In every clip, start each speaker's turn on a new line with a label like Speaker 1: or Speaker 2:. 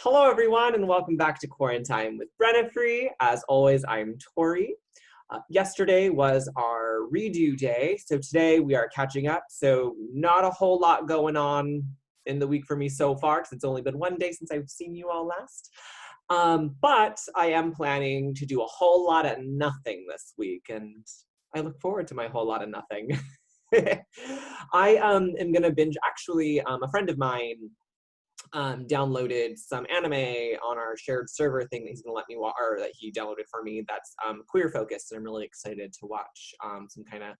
Speaker 1: Hello, everyone, and welcome back to Quarantine with Brennifry. As always, I'm Tori. Yesterday was our redo day, so today we are catching up. So not a whole lot going on in the week for me so far, because it's only been one day since I've seen you all last. But I am planning to do a whole lot of nothing this week, and I look forward to my whole lot of nothing. I am going to binge, actually, a friend of mine downloaded some anime on our shared server thing that he's gonna let me watch, or that he downloaded for me, that's queer focused, and I'm really excited to watch some kind of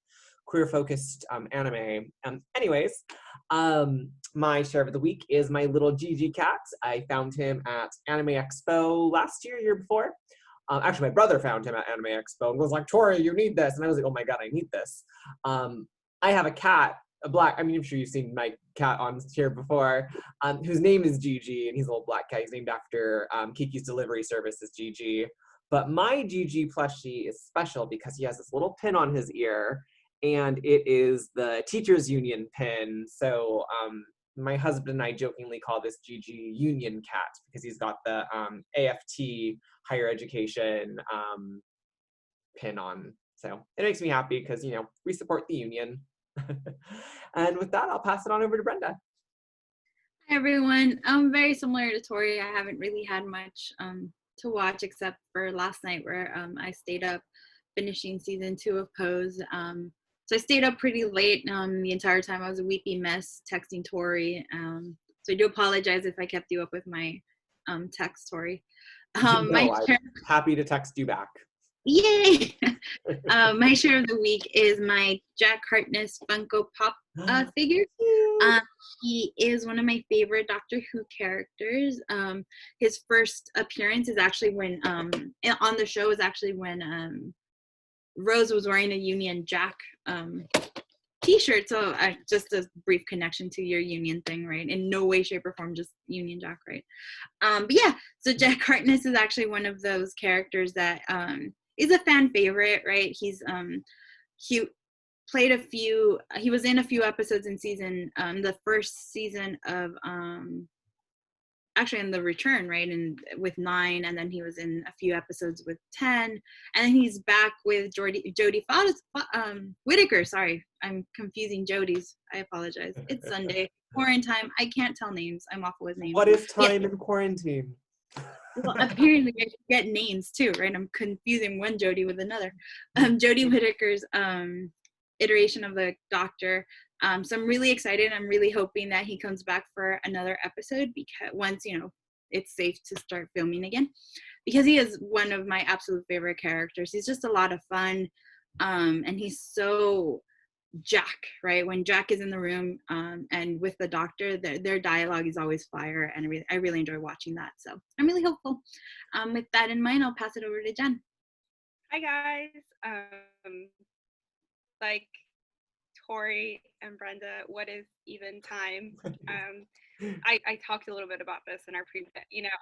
Speaker 1: queer focused anime. Anyways, my share of the week is my little Gigi cat. I found him at Anime Expo last year before. Actually, my brother found him at Anime Expo and was like, Tori, you need this. And I was like, oh my God, I need this. I have a cat, I'm sure you've seen my cat on here before, whose name is Gigi, and he's a little black cat. He's named after Kiki's delivery service is Gigi. But my Gigi plushie is special because he has this little pin on his ear, and it is the teachers union pin. So my husband and I jokingly call this Gigi Union Cat because he's got the AFT higher education pin on. So it makes me happy because, we support the union. And with that, I'll pass it on over to Brenda.
Speaker 2: Hi everyone. Very similar to Tori. I haven't really had much to watch except for last night where I stayed up finishing season 2 of Pose. So I stayed up pretty late the entire time. I was a weepy mess texting Tori. So I do apologize if I kept you up with my text, Tori.
Speaker 1: I'm happy to text you back.
Speaker 2: Yay! My share of the week is my Jack Harkness Funko Pop figure. He is one of my favorite Doctor Who characters. His first appearance is actually when on the show is actually when Rose was wearing a Union Jack t-shirt. So just a brief connection to your Union thing, right? In no way, shape, or form, just Union Jack, right? But yeah, so Jack Harkness is actually one of those characters that is a fan favorite, right? He was in a few episodes in the first season of actually in The Return, right? And with 9, and then he was in a few episodes with 10, and then he's back with Jodie Whittaker. Sorry, I'm confusing Jodie's. I apologize. It's Sunday. Quarantine. I can't tell names. I'm awful with names.
Speaker 1: What is time in quarantine?
Speaker 2: Well, apparently I forget names too, right? I'm confusing one Jodie with another. Jodie Whittaker's iteration of the Doctor. So I'm really excited. I'm really hoping that he comes back for another episode, because once, it's safe to start filming again, because he is one of my absolute favorite characters. He's just a lot of fun. And he's so Jack, right? When Jack is in the room and with the Doctor, their dialogue is always fire, and I really enjoy watching that. So I'm really hopeful. With that in mind, I'll pass it over to Jen.
Speaker 3: Hi guys. Like Tori and Brenda, what is even time? I talked a little bit about this in our previous,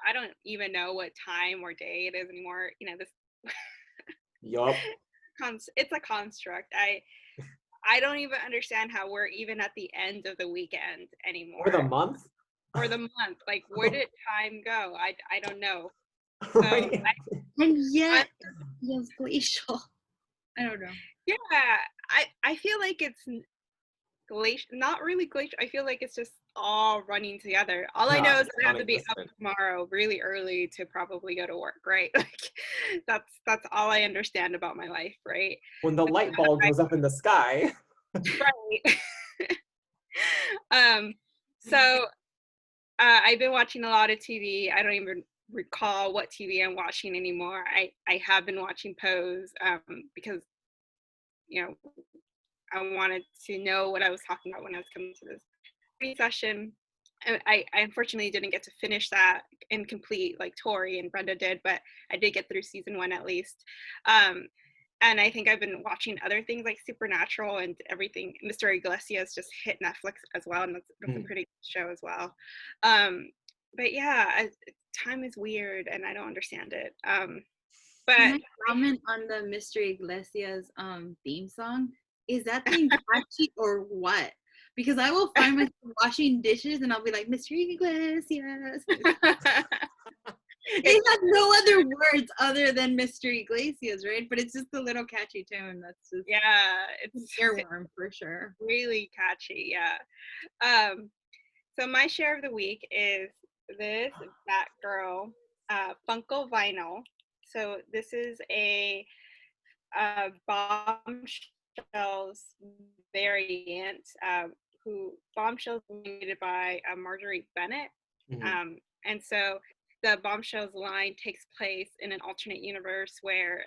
Speaker 3: I don't even know what time or day it is anymore. This
Speaker 1: Yup.
Speaker 3: It's a construct. I don't even understand how we're even at the end of the weekend anymore.
Speaker 1: Or the month?
Speaker 3: Or the month. Like, where did time go? I don't know.
Speaker 1: Right.
Speaker 2: And yet, it's glacial. I don't know.
Speaker 3: Yeah, I feel like it's glacial, not really glacial. I feel like it's just all running together. All I know is I have to be up tomorrow really early to probably go to work, right? Like that's all I understand about my life, right?
Speaker 1: When the light bulb goes up in the sky.
Speaker 3: Right. So I've been watching a lot of TV. I don't even recall what TV I'm watching anymore. I have been watching Pose because I wanted to know what I was talking about when I was coming to this session. I unfortunately didn't get to finish that in complete like Tori and Brenda did, but I did get through season 1 at least. And I think I've been watching other things like Supernatural and everything. Mr. Iglesias just hit Netflix as well, and that's a pretty good show as well. But yeah, time is weird, and I don't understand it. But
Speaker 2: can I comment on the Mr. Iglesias theme song? Is that thing catchy or what? Because I will find myself washing dishes and I'll be like, Mr. Iglesias. They have no other words other than Mr. Iglesias, right? But it's just a little catchy tune. That's just
Speaker 3: it's
Speaker 2: earworm for sure.
Speaker 3: really catchy. So my share of the week is this Batgirl Funko vinyl. So this is a Bombshells variant. Who Bombshells was created by Marjorie Bennett.
Speaker 1: Mhm.
Speaker 3: And so the Bombshells line takes place in an alternate universe where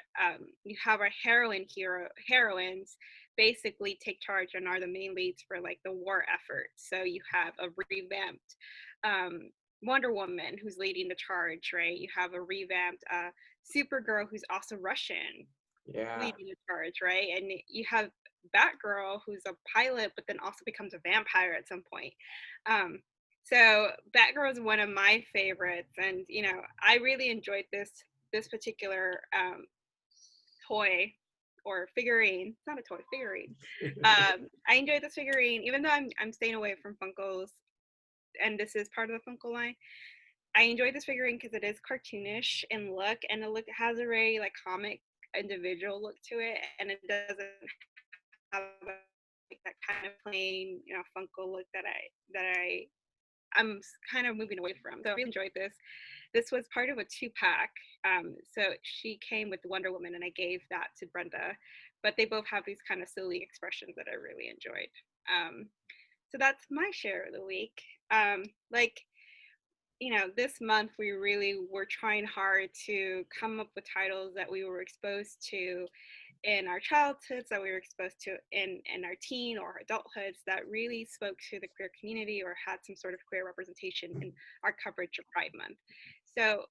Speaker 3: you have our heroines basically take charge and are the main leads for like the war effort. So you have a revamped Wonder Woman who's leading the charge, right? You have a revamped Supergirl who's also Russian
Speaker 1: Yeah.
Speaker 3: leading the charge, right? And you have Batgirl who's a pilot but then also becomes a vampire at some point. So Batgirl is one of my favorites, and I really enjoyed this particular toy or figurine. It's not a toy, figurine. I enjoyed this figurine, even though I'm staying away from Funkos, and this is part of the Funko line. I enjoyed this figurine because it is cartoonish in look, and it has a very like comic individual look to it, and it doesn't have like that kind of plain Funko look I'm kind of moving away from. So I really enjoyed this. This was part of a 2-pack. So she came with Wonder Woman, and I gave that to Brenda. But they both have these kind of silly expressions that I really enjoyed. So that's my share of the week. Like, this month we really were trying hard to come up with titles that we were exposed to in our childhoods, that we were exposed to in our teen or adulthoods, that really spoke to the queer community or had some sort of queer representation in our coverage of Pride Month. So,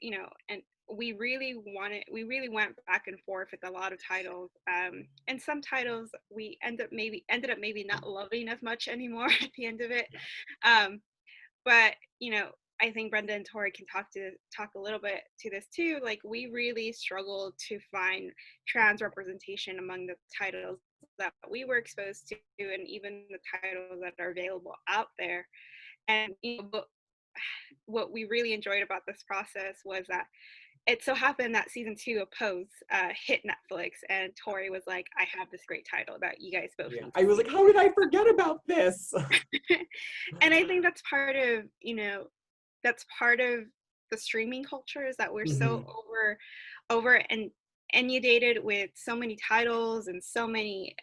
Speaker 3: and we really went back and forth with a lot of titles, and some titles we ended up maybe not loving as much anymore at the end of it. But I think Brenda and Tori can talk a little bit to this too. Like, we really struggled to find trans representation among the titles that we were exposed to, and even the titles that are available out there. And what we really enjoyed about this process was that it so happened that season 2 of Pose hit Netflix, and Tori was like, "I have this great title that you guys both need to
Speaker 1: I was
Speaker 3: see."
Speaker 1: like, how did I forget about this?
Speaker 3: And I think that's part of the streaming culture, is that we're so over and inundated with so many titles and so many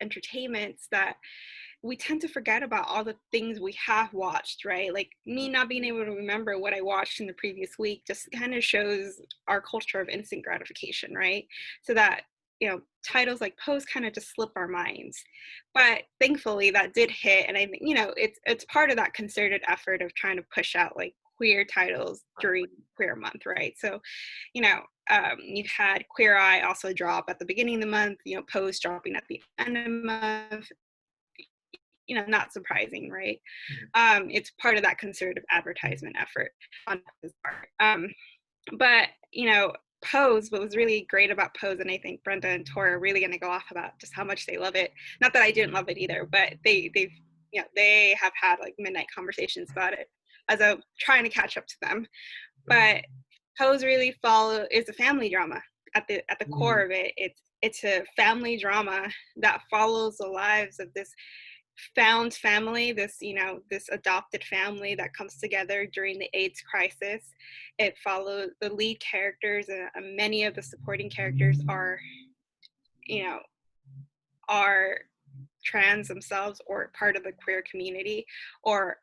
Speaker 3: entertainments that we tend to forget about all the things we have watched, right? Like, me not being able to remember what I watched in the previous week just kind of shows our culture of instant gratification, right? So that titles like Pose kind of just slip our minds. But thankfully that did hit, and I think it's part of that concerted effort of trying to push out like queer titles during Queer Month, right? So you've had Queer Eye also drop at the beginning of the month, Pose dropping at the end of the month. Not surprising, right? It's part of that concerted advertisement effort on his part. But Pose, what was really great about Pose, and I think Brenda and Tori are really going to go off about just how much they love it. Not that I didn't love it either, but they have had like midnight conversations about it as I'm trying to catch up to them. But Pose really is a family drama at the core of it. It's a family drama that follows the lives of this found family, this adopted family that comes together during the AIDS crisis. It follows the lead characters, and many of the supporting characters are trans themselves or part of the queer community, or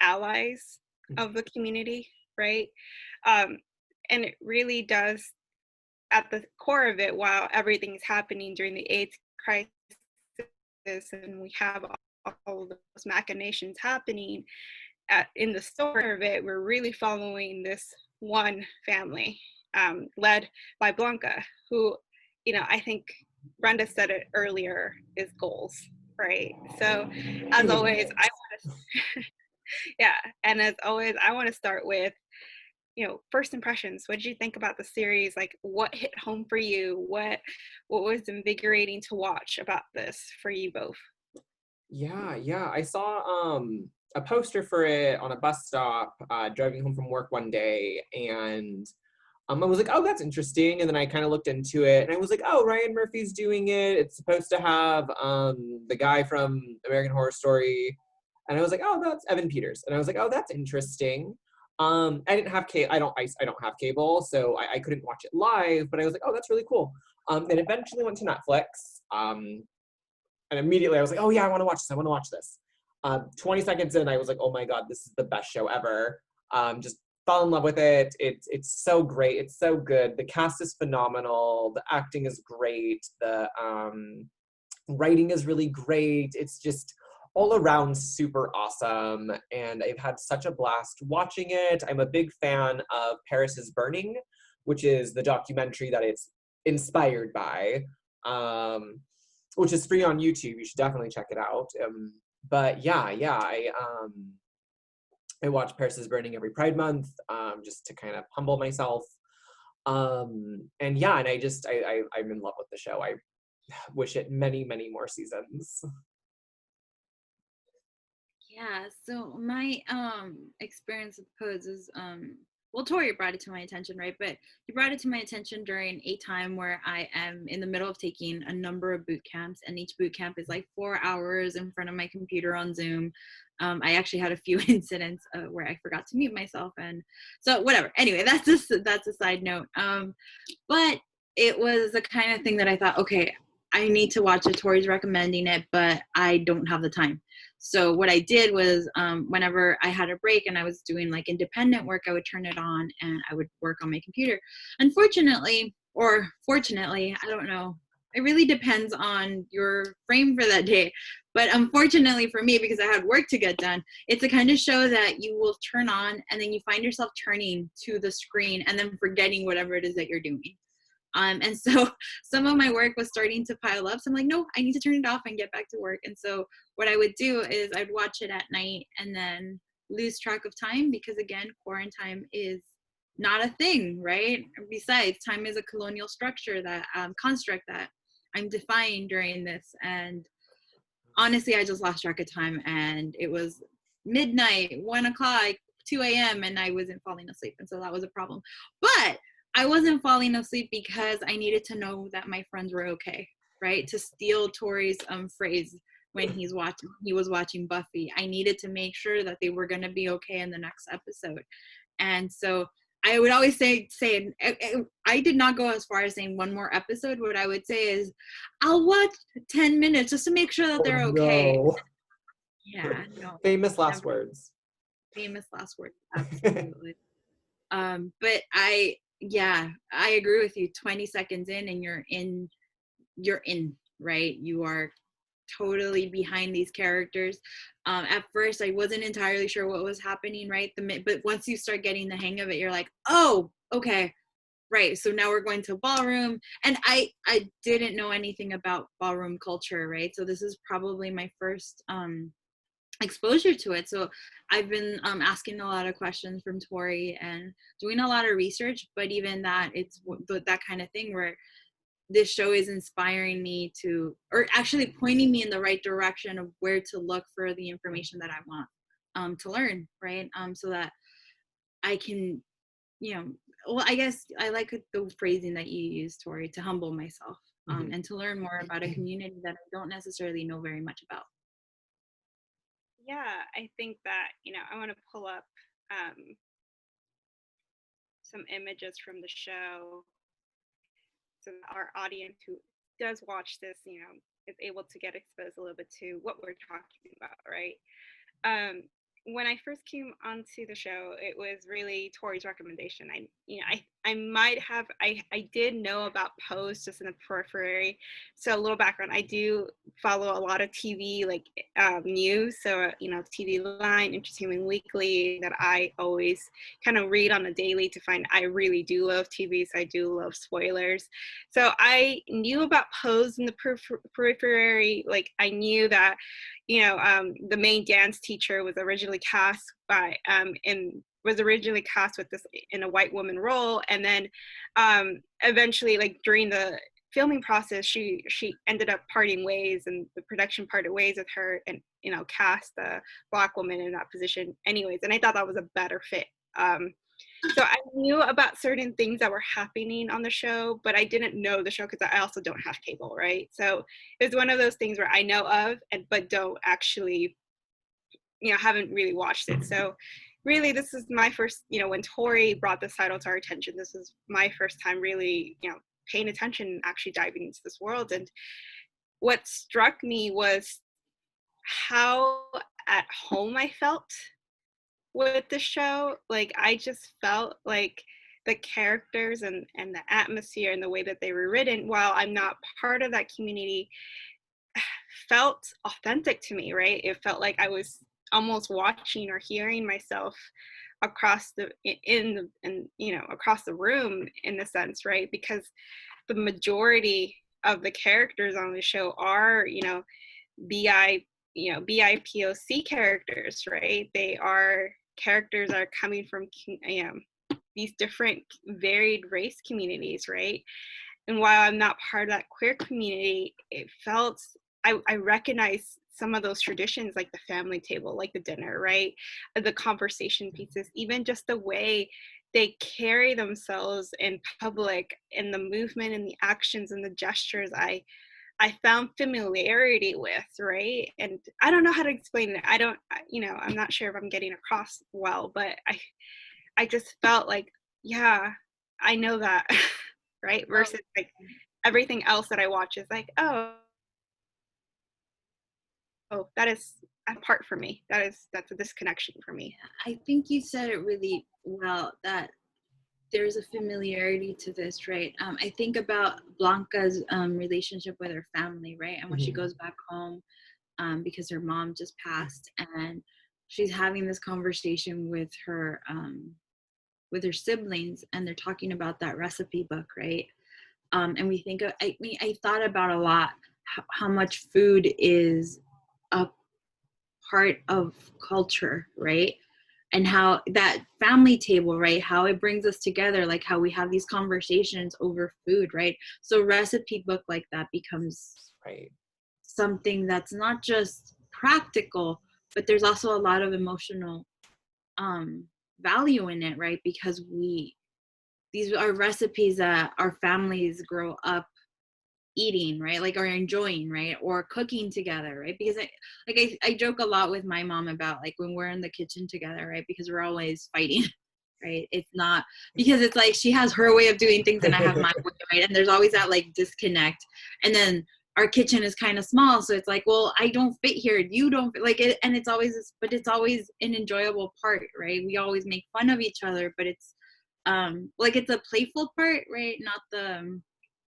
Speaker 3: allies of the community, right? And it really does, at the core of it, while everything's happening during the AIDS crisis and we have all those machinations happening in the story of it, we're really following this one family led by Blanca, who I think Brenda said it earlier, is goals, right? So as always, I want to yeah, and as always, I want to start with first impressions. What did you think about the series? Like, what hit home for you? What was invigorating to watch about this for you both?
Speaker 1: Yeah, I saw a poster for it on a bus stop, driving home from work one day, and I was like, oh, that's interesting. And then I kind of looked into it, and I was like, oh, Ryan Murphy's doing it. It's supposed to have the guy from American Horror Story, and I was like, oh, that's Evan Peters, and I was like, oh, that's interesting. I didn't have cable. I don't have cable, so I couldn't watch it live. But I was like, oh, that's really cool. And eventually went to Netflix. And immediately I was like, oh yeah, I want to watch this. I want to watch this. 20 seconds in, I was like, oh my God, this is the best show ever. Just fell in love with it. It's so great. It's so good. The cast is phenomenal. The acting is great. The writing is really great. It's just all around super awesome. And I've had such a blast watching it. I'm a big fan of Paris is Burning, which is the documentary that it's inspired by. Which is free on YouTube. You should definitely check it out. But yeah, I watch Paris is Burning every Pride Month, just to kind of humble myself. And yeah, and I'm in love with the show. I wish it many, many more seasons.
Speaker 2: Yeah, so my experience with Pose is well, Tori brought it to my attention, right? But he brought it to my attention during a time where I am in the middle of taking a number of boot camps, and each boot camp is like 4 hours in front of my computer on Zoom. I actually had a few incidents where I forgot to mute myself, and so whatever. Anyway, that's a side note. But it was the kind of thing that I thought, okay, I need to watch it. Tori's recommending it, but I don't have the time. So what I did was whenever I had a break and I was doing like independent work, I would turn it on and I would work on my computer. Unfortunately, or fortunately, I don't know. It really depends on your frame for that day. But unfortunately for me, because I had work to get done, it's the kind of show that you will turn on and then you find yourself turning to the screen and then forgetting whatever it is that you're doing. And so some of my work was starting to pile up. So I'm like, no, I need to turn it off and get back to work. And so what I would do is I'd watch it at night and then lose track of time because, again, quarantine is not a thing, right? Besides, time is a colonial structure, that construct that I'm defying during this. And honestly, I just lost track of time, and it was midnight, 1 o'clock, 2 a.m., and I wasn't falling asleep. And so that was a problem. But I wasn't falling asleep because I needed to know that my friends were okay, right? To steal Tori's phrase when he was watching Buffy, I needed to make sure that they were going to be okay in the next episode. And so I would always say I did not go as far as saying one more episode. What I would say is I'll watch 10 minutes just to make sure that they're okay.
Speaker 1: No.
Speaker 2: Yeah, no.
Speaker 1: Famous last words.
Speaker 2: Famous last words, absolutely. But I agree with you. 20 seconds in and you're in, right? You are totally behind these characters. At first I wasn't entirely sure what was happening, right? But once you start getting the hang of it, you're like, oh, okay, right. So now we're going to ballroom. And I didn't know anything about ballroom culture, right? So this is probably my first exposure to it. So I've been asking a lot of questions from Tori and doing a lot of research, but even that, it's that kind of thing where this show is inspiring me to, or actually pointing me in the right direction of where to look for the information that I want to learn, right? So that I can, well, I guess I like the phrasing that you use, Tori, to humble myself and to learn more about a community that I don't necessarily know very much about.
Speaker 3: Yeah, I think that, I want to pull up some images from the show so that our audience who does watch this, is able to get exposed a little bit to what we're talking about, right? When I first came onto the show, it was really Tori's recommendation. I did know about Pose just in the periphery. So a little background, I do follow a lot of TV news. So, TV Line, Entertainment Weekly, that I always kind of read on a daily to find. I really do love TV, so I do love spoilers. So I knew about Pose in the periphery. Like I knew that, the main dance teacher was originally cast with this in a white woman role, and then eventually, like during the filming process, she ended up parting ways, and the production parted ways with her, and cast a Black woman in that position anyways. And I thought that was a better fit. So I knew about certain things that were happening on the show, but I didn't know the show because I also don't have cable, right? So it's one of those things where I know of, but don't actually, haven't really watched it. So really, this is my first, when Tori brought this title to our attention, this is my first time really, paying attention and actually diving into this world. And what struck me was how at home I felt with the show. Like, I just felt like the characters and the atmosphere and the way that they were written, while I'm not part of that community, felt authentic to me, right? It felt like I was almost watching or hearing myself across the across the room, in a sense, right? Because the majority of the characters on the show are BIPOC characters, right? They are characters that are coming from these different varied race communities, right? And while I'm not part of that queer community, it felt I recognize some of those traditions, like the family table, like the dinner, right? The conversation pieces, even just the way they carry themselves in public, and the movement and the actions and the gestures, I found familiarity with, right? And I don't know how to explain it. I'm not sure if I'm getting across well, but I just felt like, yeah, I know that, right? Versus like everything else that I watch is like, oh, that is apart for me. That's a disconnection for me.
Speaker 2: I think you said it really well, that there's a familiarity to this, right? I think about Blanca's relationship with her family, right? And when she goes back home, because her mom just passed, and she's having this conversation with her siblings, and they're talking about that recipe book, right? And we think of, I thought about a lot how much food is a part of culture, right? And how that family table, right, how it brings us together, like how we have these conversations over food, right? So recipe book like that becomes something that's not just practical, but there's also a lot of emotional value in it, right? Because these are recipes that our families grow up eating, right? Like, or enjoying, right? Or cooking together, right? Because I joke a lot with my mom about, like, when we're in the kitchen together, right? Because we're always fighting, right? It's not, because it's like she has her way of doing things and I have my way, right? And there's always that like disconnect. And then our kitchen is kind of small, so it's like, well, I don't fit here, you don't fit, like it, and it's always an enjoyable part, right? We always make fun of each other, but it's like, it's a playful part, right? Not the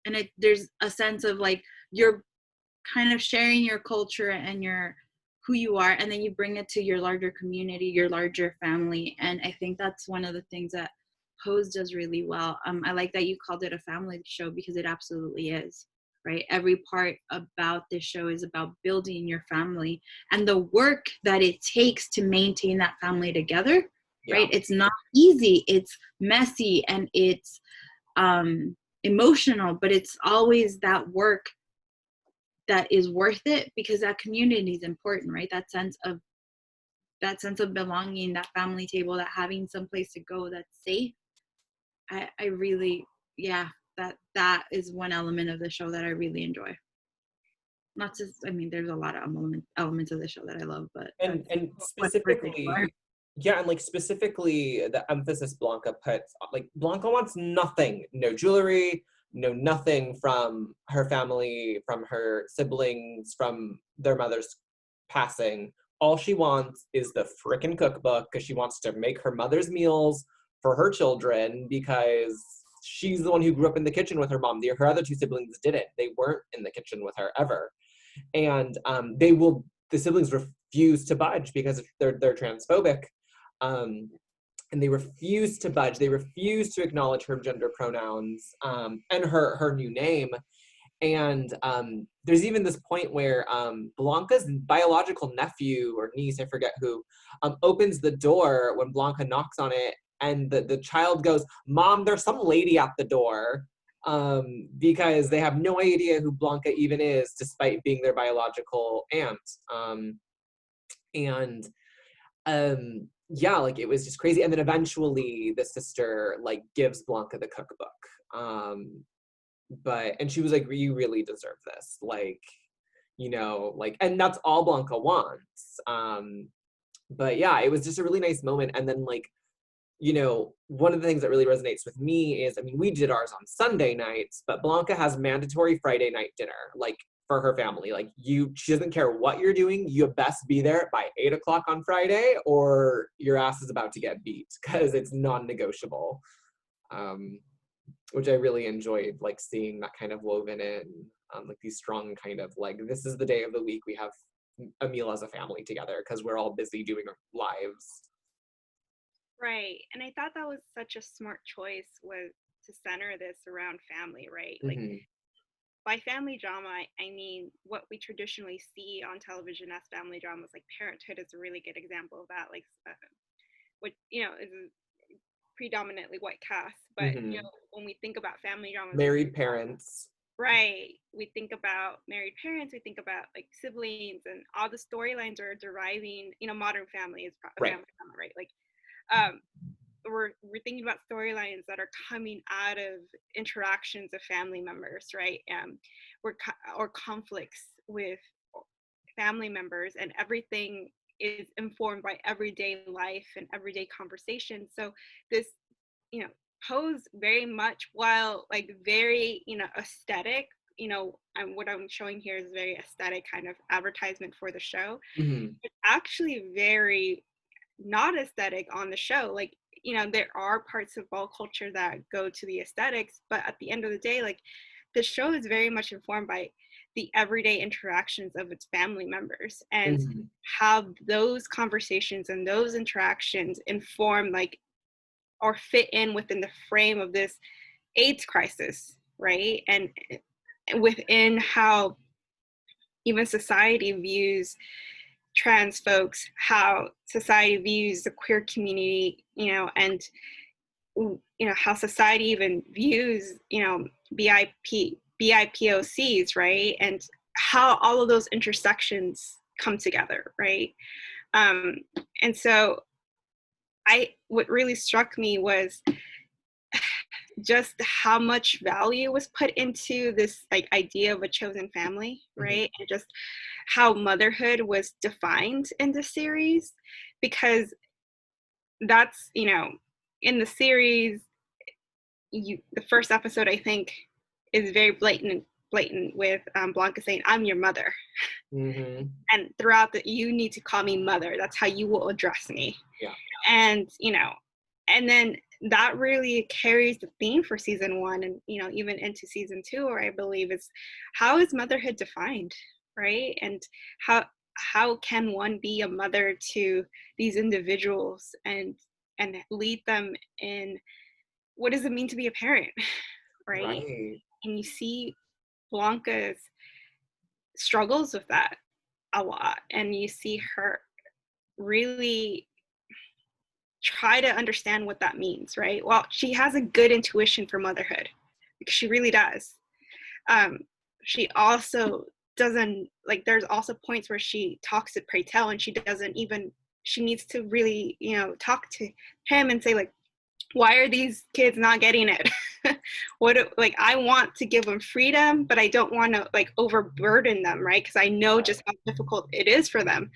Speaker 2: and there's a sense of like you're kind of sharing your culture and who you are, and then you bring it to your larger community, your larger family. And I think that's one of the things that Pose does really well. I like that you called it a family show, because it absolutely is, right? Every part about this show is about building your family and the work that it takes to maintain that family together, right? It's not easy, it's messy, and it's emotional, but it's always that work that is worth it, because that community is important, right? That sense of belonging, that family table, that having some place to go that's safe. I really, that is one element of the show that I really enjoy. Not just, I mean, there's a lot of elements of the show that I love, but
Speaker 1: and specifically, and like specifically the emphasis Blanca puts, like Blanca wants nothing, no jewelry, no nothing from her family, from her siblings, from their mother's passing. All she wants is the frickin' cookbook, because she wants to make her mother's meals for her children, because she's the one who grew up in the kitchen with her mom. Her other two siblings didn't. They weren't in the kitchen with her ever. And the siblings refuse to budge because they're transphobic. And they refuse to budge. They refuse to acknowledge her gender pronouns and her new name. And there's even this point where Blanca's biological nephew or niece, I forget who, opens the door when Blanca knocks on it, and the child goes, "Mom, there's some lady at the door." because they have no idea who Blanca even is, despite being their biological aunt. And yeah, like it was just crazy. And then eventually the sister like gives Blanca the cookbook. And she was like, you really deserve this. Like, you know, like, and that's all Blanca wants. But yeah, it was just a really nice moment. And then like, you know, one of the things that really resonates with me is, I mean, we did ours on Sunday nights, but Blanca has mandatory Friday night dinner, like for her family. Like she doesn't care what you're doing. You best be there by 8 o'clock on Friday or your ass is about to get beat because it's non-negotiable. Which I really enjoyed, like seeing that kind of woven in, like these strong kind of like, this is the day of the week we have a meal as a family together because we're all busy doing our lives.
Speaker 3: Right. And I thought that was such a smart choice, was to center this around family, right? Like by family drama, I mean what we traditionally see on television as family dramas, like Parenthood is a really good example of that. Like what, you know, is predominantly white cast, but you know, when we think about family dramas,
Speaker 1: Married parents.
Speaker 3: Right. We think about married parents, we think about like siblings, and all the storylines are deriving, you know, Modern Family is a family drama, right? Like we're thinking about storylines that are coming out of interactions of family members, right? Or conflicts with family members, and everything is informed by everyday life and everyday conversation. So this, you know, pose very much, while like very, you know, aesthetic, you know, and what I'm showing here is very aesthetic kind of advertisement for the show. It's actually very not aesthetic on the show. Like, you know, there are parts of ball culture that go to the aesthetics, but at the end of the day, like the show is very much informed by the everyday interactions of its family members, and how those conversations and those interactions inform like or fit in within the frame of this AIDS crisis, right? And within how even society views trans folks, how society views the queer community, you know, and you know how society even views, you know, BIPOCs, right? And how all of those intersections come together, right? And so what really struck me was just how much value was put into this like idea of a chosen family, right? And just how motherhood was defined in the series, because that's, you know, in the series, the first episode I think is very blatant with Blanca saying, "I'm your mother," and throughout you need to call me mother. That's how you will address me.
Speaker 1: Yeah.
Speaker 3: And you know, and then that really carries the theme for season 1, and you know, even into season 2, where I believe is how is motherhood defined, right? And how can one be a mother to these individuals and lead them in what does it mean to be a parent, right? And you see Blanca's struggles with that a lot, and you see her really try to understand what that means, right? Well, she has a good intuition for motherhood, because she really does. She also doesn't, like, there's also points where she talks to Pray Tell, and she doesn't even, she needs to really, you know, talk to him and say, like, why are these kids not getting it? Like, I want to give them freedom, but I don't want to like overburden them, right? Because I know just how difficult it is for them.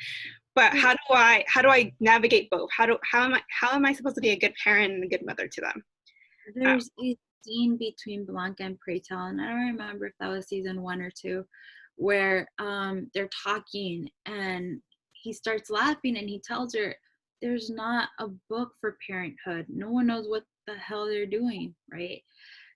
Speaker 3: But how do I navigate both? How am I supposed to be a good parent and a good mother to them?
Speaker 2: There's a scene between Blanca and Pray Tell, and I don't remember if that was season 1 or 2, where they're talking and he starts laughing and he tells her there's not a book for parenthood. No one knows what the hell they're doing, right?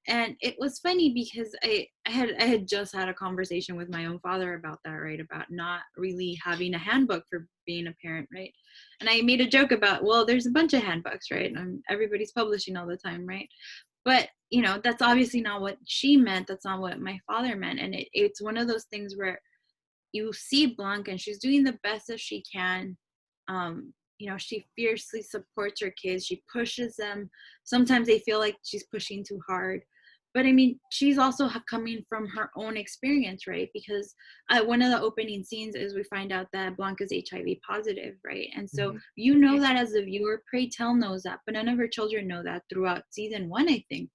Speaker 2: And it was funny because I had just had a conversation with my own father about that, right? About not really having a handbook for being a parent, right? And I made a joke about, well, there's a bunch of handbooks, right? And everybody's publishing all the time, right? But, you know, that's obviously not what she meant. That's not what my father meant. And it's one of those things where you see Blanca and she's doing the best that she can. You know, she fiercely supports her kids. She pushes them. Sometimes they feel like she's pushing too hard. But I mean, she's also coming from her own experience, right? Because one of the opening scenes is we find out that Blanca's HIV positive, right? And so
Speaker 1: Mm-hmm.
Speaker 2: you know that as a viewer. Pray Tell knows that, but none of her children know that throughout season 1, I think.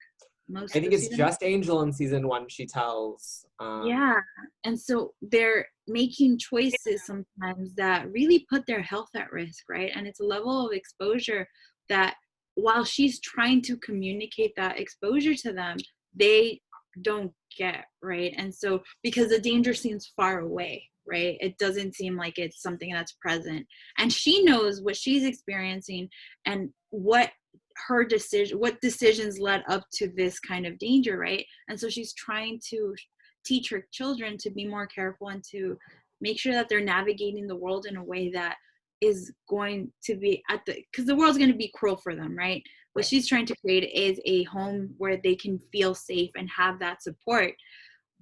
Speaker 1: I
Speaker 2: Most
Speaker 1: think
Speaker 2: of
Speaker 1: it's
Speaker 2: season 1.
Speaker 1: just Angel in season 1 she tells.
Speaker 2: Yeah. And so they're making choices sometimes that really put their health at risk, right? And it's a level of exposure that while she's trying to communicate that exposure to them, they don't get, right? And so because the danger seems far away, right? It doesn't seem like it's something that's present. And she knows what she's experiencing and what decisions led up to this kind of danger, right? And so she's trying to teach her children to be more careful and to make sure that they're navigating the world in a way that is going to be because the world's going to be cruel for them, right? What she's trying to create is a home where they can feel safe and have that support.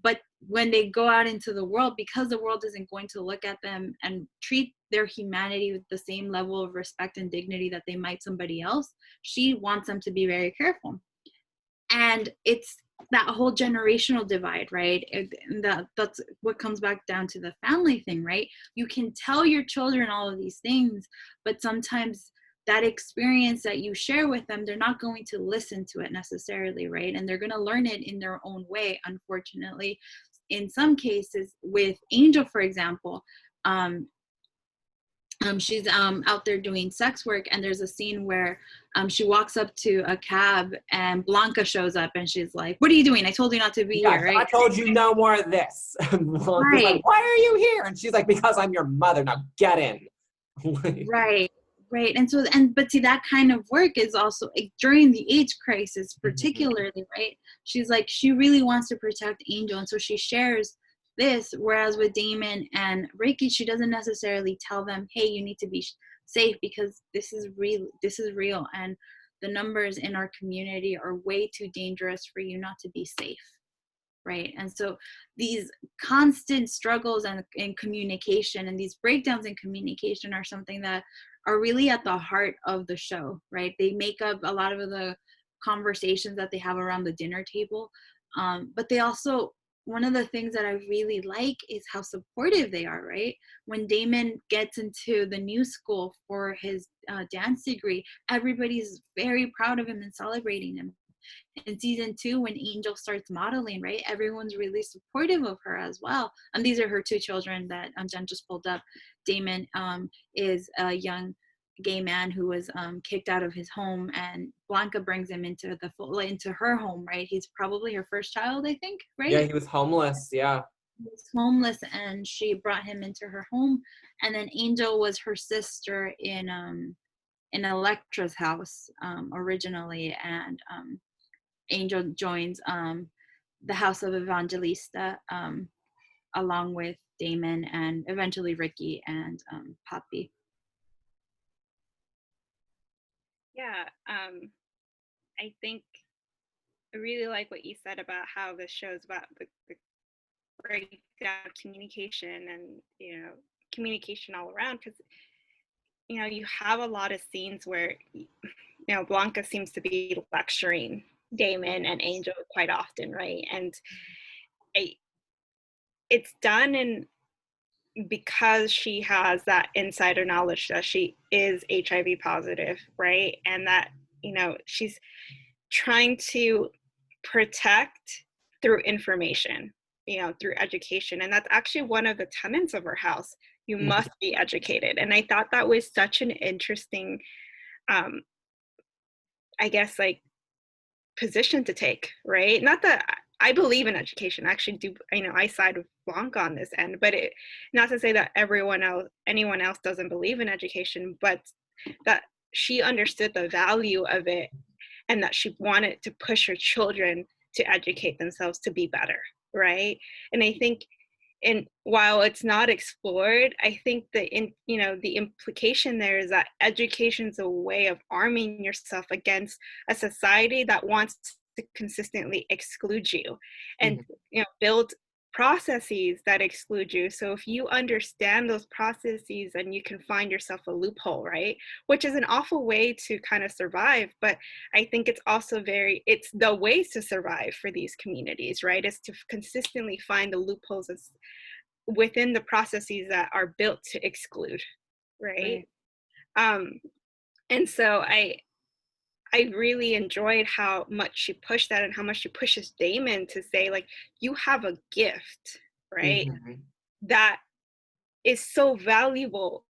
Speaker 2: But when they go out into the world, because the world isn't going to look at them and treat their humanity with the same level of respect and dignity that they might somebody else, she wants them to be very careful. And it's that whole generational divide, right? That's what comes back down to the family thing, right? You can tell your children all of these things, but sometimes that experience that you share with them, they're not going to listen to it necessarily, right? And they're going to learn it in their own way, unfortunately. In some cases, with Angel, for example, she's out there doing sex work, and there's a scene where she walks up to a cab and Blanca shows up and she's like, "What are you doing? I told you not to be here," right?
Speaker 1: I told you no more of this. Blanca's like, why are you here? And she's like, because I'm your mother. Now get in.
Speaker 2: Right. And so, but see, that kind of work is also like, during the AIDS crisis, particularly, right? She's like, she really wants to protect Angel. And so she shares this, whereas with Damon and Ricky, she doesn't necessarily tell them, hey, you need to be safe because this is real. And the numbers in our community are way too dangerous for you not to be safe. Right. And so these constant struggles in communication and these breakdowns in communication are something that are really at the heart of the show, right? They make up a lot of the conversations that they have around the dinner table. But they also, one of the things that I really like is how supportive they are, right? When Damon gets into the new school for his dance degree, everybody's very proud of him and celebrating him. In season 2, when Angel starts modeling, right, everyone's really supportive of her as well. And these are her 2 children that Jen just pulled up. Damon is a young gay man who was kicked out of his home, and Blanca brings him into her home, right? He's probably her first child, I think, right?
Speaker 1: Yeah, he was homeless. Yeah,
Speaker 2: he was homeless, and she brought him into her home. And then Angel was her sister in Electra's house originally, and Angel joins the House of Evangelista along with Damon and eventually Ricky and Poppy.
Speaker 3: Yeah, I think I really like what you said about how this show's about the breakdown of communication and, communication all around, because, you have a lot of scenes where, Blanca seems to be lecturing Damon and Angel quite often, right? And it's done because she has that insider knowledge that she is HIV positive, right? And that, she's trying to protect through information, through education. And that's actually one of the tenets of her house. You must be educated. And I thought that was such an interesting, I guess, like, position to take, right? Not that I believe in education. I actually do, I side with Blanca on this end, but not to say that anyone else doesn't believe in education, but that she understood the value of it and that she wanted to push her children to educate themselves to be better, right? And I think, and while it's not explored, I think the implication there is that education is a way of arming yourself against a society that wants to consistently exclude you and build processes that exclude you. So if you understand those processes, then you can find yourself a loophole, right? Which is an awful way to kind of survive, but I think it's also it's the ways to survive for these communities, right? Is to consistently find the loopholes within the processes that are built to exclude, right?
Speaker 2: Right.
Speaker 3: And so I really enjoyed how much she pushed that and how much she pushes Damon to say, like, you have a gift, right?
Speaker 1: Mm-hmm.
Speaker 3: That is so valuable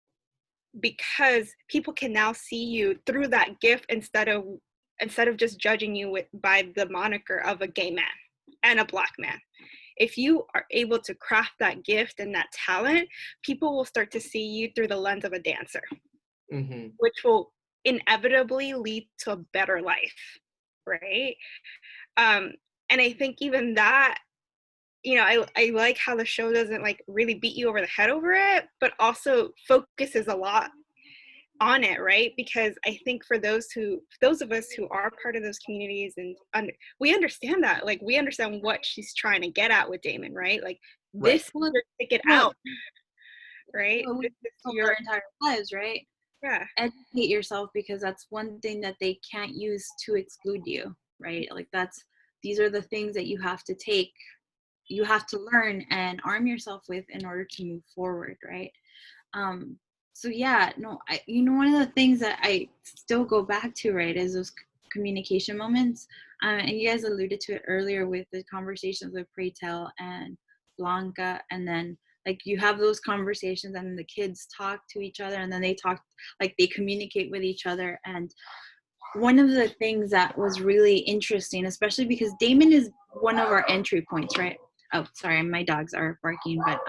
Speaker 3: because people can now see you through that gift instead of just judging you by the moniker of a gay man and a Black man. If you are able to craft that gift and that talent, people will start to see you through the lens of a dancer,
Speaker 1: Mm-hmm.
Speaker 3: which will inevitably lead to a better life, right? um and I think even that, I like how the show doesn't like really beat you over the head over it, but also focuses a lot on it, right? Because I think for those of us who are part of those communities and we understand that, like, we understand what she's trying to get at with Damon, right? Like,
Speaker 1: Right.
Speaker 3: this is your ticket
Speaker 2: Well,
Speaker 3: out, right?
Speaker 2: well, we
Speaker 3: This is
Speaker 2: told
Speaker 3: your
Speaker 2: our entire lives, right?
Speaker 3: yeah.
Speaker 2: Educate yourself, because that's one thing that they can't use to exclude you, right? Like, these are the things that you have to learn and arm yourself with in order to move forward, right? um so yeah, no, one of the things that I still go back to, right, is those communication moments. And you guys alluded to it earlier with the conversations with Praytel and Blanca, and then like you have those conversations and the kids talk to each other, and then they communicate with each other. And one of the things that was really interesting, especially because Damon is one of our entry points, right? Oh, sorry, my dogs are barking, but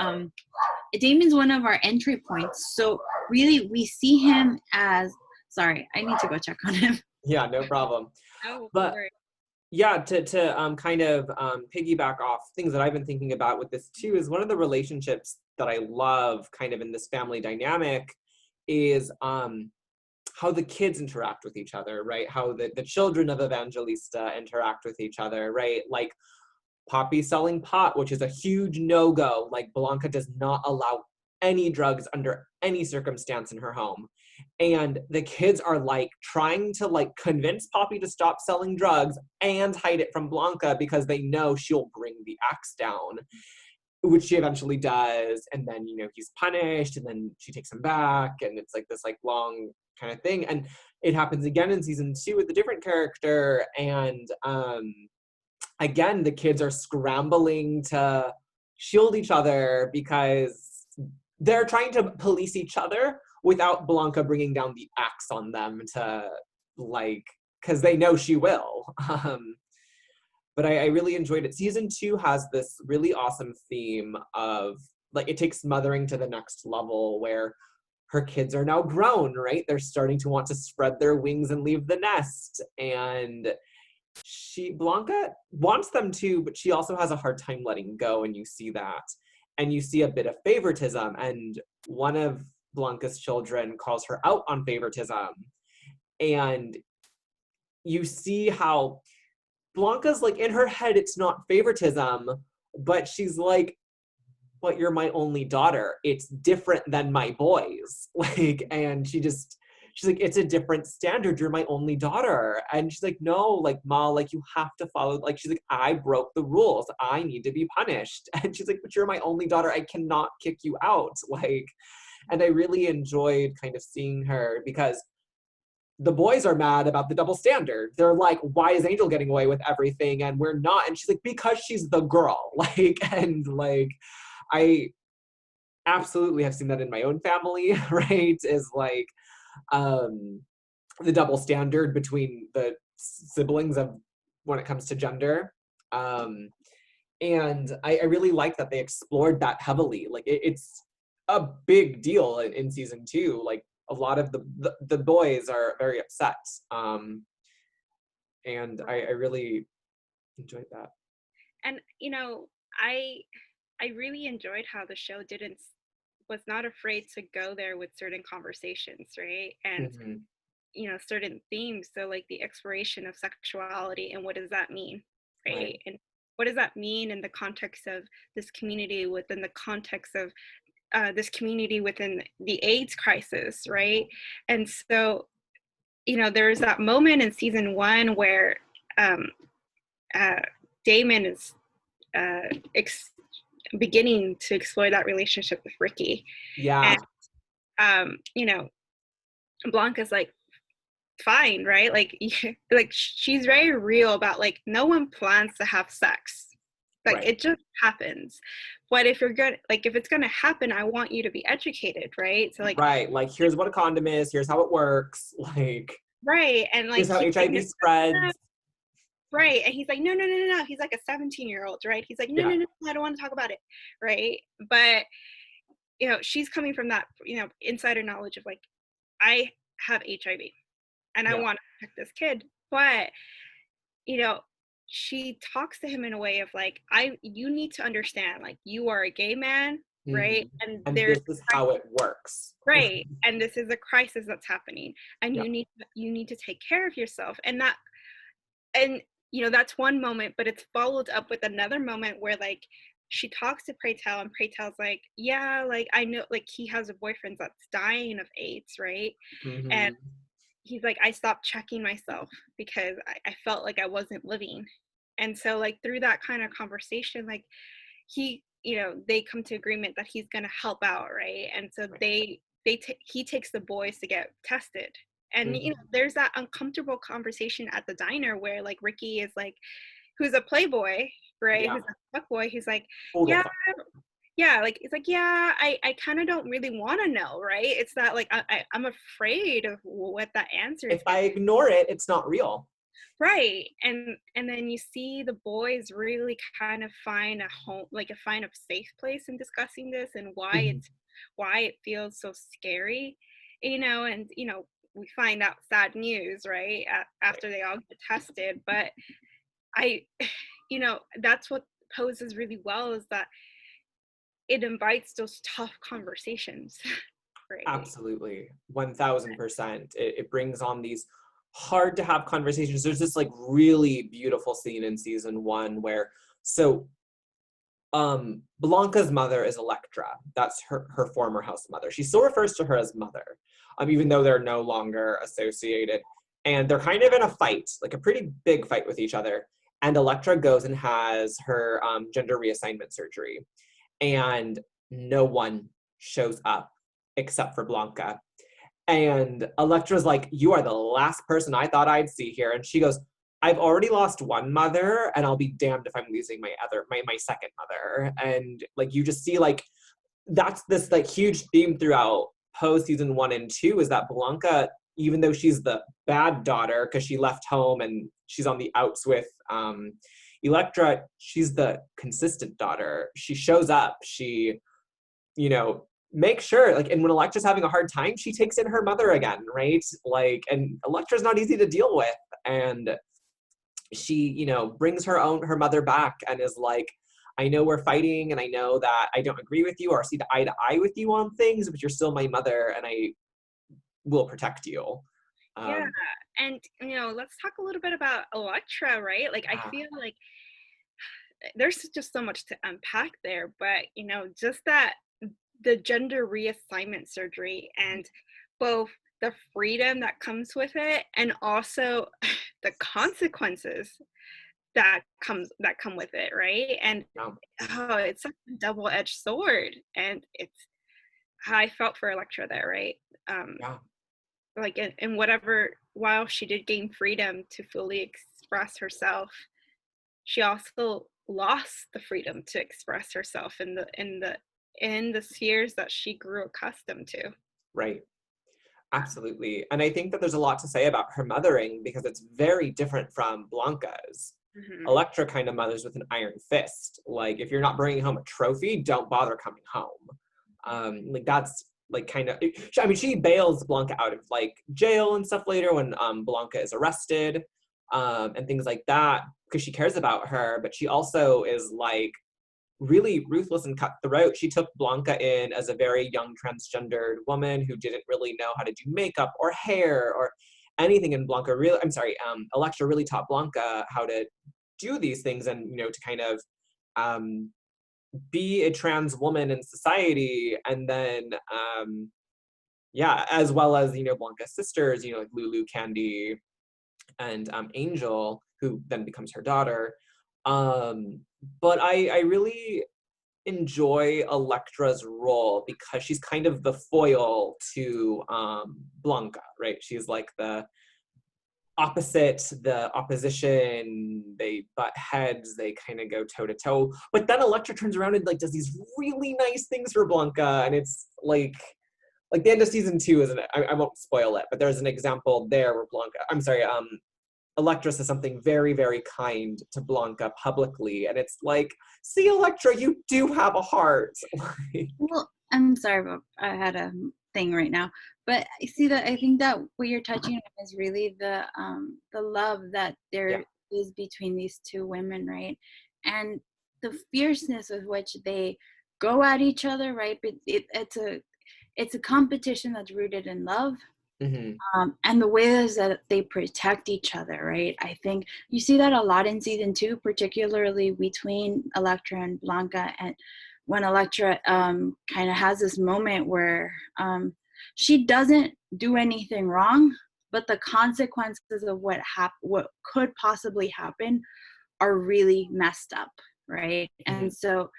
Speaker 2: Damon's one of our entry points. So really, we see him as. Sorry, I need to go check on him.
Speaker 1: Yeah, no problem.
Speaker 3: Oh, no
Speaker 1: But
Speaker 3: worries.
Speaker 1: yeah, to kind of piggyback off things that I've been thinking about with this too, is one of the relationships that I love kind of in this family dynamic is how the kids interact with each other, right? How the children of Evangelista interact with each other, right? Like Poppy selling pot, which is a huge no-go. Like Blanca does not allow any drugs under any circumstance in her home. And the kids are like trying to like convince Poppy to stop selling drugs and hide it from Blanca because they know she'll bring the axe down, which she eventually does. And then, he's punished and then she takes him back. And it's like this like long kind of thing. And it happens again in season 2 with a different character. And again, the kids are scrambling to shield each other because they're trying to police each other without Blanca bringing down the axe on them to, like, because they know she will. But I really enjoyed it. Season 2 has this really awesome theme of, like, it takes mothering to the next level where her kids are now grown, right? They're starting to want to spread their wings and leave the nest. And Blanca wants them to, but she also has a hard time letting go, and you see that. And you see a bit of favoritism, and one of Blanca's children calls her out on favoritism. And you see how Blanca's like, in her head, it's not favoritism, but she's like, but you're my only daughter. It's different than my boys. Like, and she's like, it's a different standard. You're my only daughter. And she's like, no, like, Ma, like, you have to follow, like, she's like, I broke the rules. I need to be punished. And she's like, but you're my only daughter. I cannot kick you out. Like, and I really enjoyed kind of seeing her because the boys are mad about the double standard. They're like, why is Angel getting away with everything and we're not? And she's like, because she's the girl. Like, and like, I absolutely have seen that in my own family, right? Is like the double standard between the siblings of when it comes to gender. And I really like that they explored that heavily. Like it's a big deal in season 2. Like a lot of the boys are very upset. And I really enjoyed that.
Speaker 3: And I really enjoyed how the show was not afraid to go there with certain conversations, right? And
Speaker 1: Mm-hmm.
Speaker 3: certain themes. So like the exploration of sexuality and what does that mean, right?
Speaker 1: Right.
Speaker 3: And what does that mean in the context of this community, within the context of this community within the AIDS crisis, right? And so, there's that moment in season 1 where Damon is beginning to explore that relationship with Ricky.
Speaker 1: Yeah.
Speaker 3: And, Blanca's like, fine, right? Like she's very real about like, no one plans to have sex. Like,
Speaker 1: right.
Speaker 3: It just happens. But if it's gonna happen, I want you to be educated, right? So like,
Speaker 1: right, like, here's what a condom is, here's how it works, like,
Speaker 3: right, and like,
Speaker 1: here's how HIV spreads.
Speaker 3: Right, and he's like, no. He's like a 17-year-old, right? He's like, no, I don't want to talk about it, right? But she's coming from that insider knowledge of like, I have HIV, and I want to protect this kid, but she talks to him in a way of like, you need to understand, like, you are a gay man, right?
Speaker 1: And this is how it works.
Speaker 3: Right, and this is a crisis that's happening, and you need to take care of yourself, and that's one moment, but it's followed up with another moment where like she talks to Pray Tell, and Pray Tell's like, yeah, like, I know, like, he has a boyfriend that's dying of AIDS, right? And he's like, I stopped checking myself because I felt like I wasn't living. And so like, through that kind of conversation, like, he, they come to agreement that he's going to help out, right? And so he takes the boys to get tested. And there's that uncomfortable conversation at the diner where like Ricky is like, who's a playboy, right? Who's a fuckboy, he's like, like, it's like, I kind of don't really want to know, right? It's that like, I'm afraid of what that answer is.
Speaker 1: If I ignore it, it's not real.
Speaker 3: Right. And then you see the boys really kind of find a home, like find a safe place in discussing this, and why it feels so scary, and we find out sad news, right? After they all get tested. But that's what poses really well, is that it invites those tough conversations. Right?
Speaker 1: Absolutely. 1000%. It brings on these hard to have conversations. There's this like really beautiful scene in season 1 where, Blanca's mother is Electra. That's her former house mother. She still refers to her as mother, even though they're no longer associated. And they're kind of in a fight, like a pretty big fight with each other. And Electra goes and has her gender reassignment surgery. And no one shows up except for Blanca. And Electra's like, you are the last person I thought I'd see here. And she goes, I've already lost one mother, and I'll be damned if I'm losing my second mother. And like, you just see like, that's this like huge theme throughout Poe season 1 and 2, is that Blanca, even though she's the bad daughter because she left home and she's on the outs with Electra, she's the consistent daughter. She shows up, she, make sure, like, and when Electra's having a hard time, she takes in her mother again, right? Like, and Electra's not easy to deal with, and she, brings her mother back and is like, I know we're fighting, and I know that I don't agree with you or see eye to eye with you on things, but you're still my mother, and I will protect you.
Speaker 3: And let's talk a little bit about Electra, right? Like, I feel like there's just so much to unpack there, but just that the gender reassignment surgery, and both the freedom that comes with it, and also the consequences that come with it, right? And it's such a double-edged sword, and I felt for Electra there, right? Like, in whatever, while she did gain freedom to fully express herself, she also lost the freedom to express herself in the spheres that she grew accustomed to.
Speaker 1: Right. Absolutely. And I think that there's a lot to say about her mothering, because it's very different from Blanca's. Electra kind of mothers with an iron fist. Like, if you're not bringing home a trophy, don't bother coming home. Like, that's like kind of, I mean, she bails Blanca out of like jail and stuff later when Blanca is arrested, and things like that, because she cares about her. But she also is like really ruthless and cutthroat. She took Blanca in as a very young transgendered woman who didn't really know how to do makeup or hair or anything. And Electra really taught Blanca how to do these things and, you know, to kind of be a trans woman in society. And then, yeah, as well as, you know, Blanca's sisters, you know, like Lulu, Candy, and Angel, who then becomes her daughter. But I really enjoy Electra's role because she's kind of the foil to Blanca, right? She's like the opposite, the opposition, they butt heads, they kind of go toe to toe. But then Electra turns around and like does these really nice things for Blanca, and it's like the end of season 2 isn't it? I won't spoil it, but there's an example there where Electra says something very, very kind to Blanca publicly, and it's like, see, Electra, you do have a heart.
Speaker 2: Well, I'm sorry, but I had a thing right now. But I see that I think that what you're touching on is really the love that there is between these two women, right? And the fierceness with which they go at each other, right? But it's a competition that's rooted in love.
Speaker 1: Mm-hmm.
Speaker 2: And the ways that they protect each other, right? I think you see that a lot in season 2, particularly between Electra and Blanca, and when Electra kind of has this moment where she doesn't do anything wrong, but the consequences of what could possibly happen are really messed up, right?
Speaker 1: Mm-hmm.
Speaker 2: And so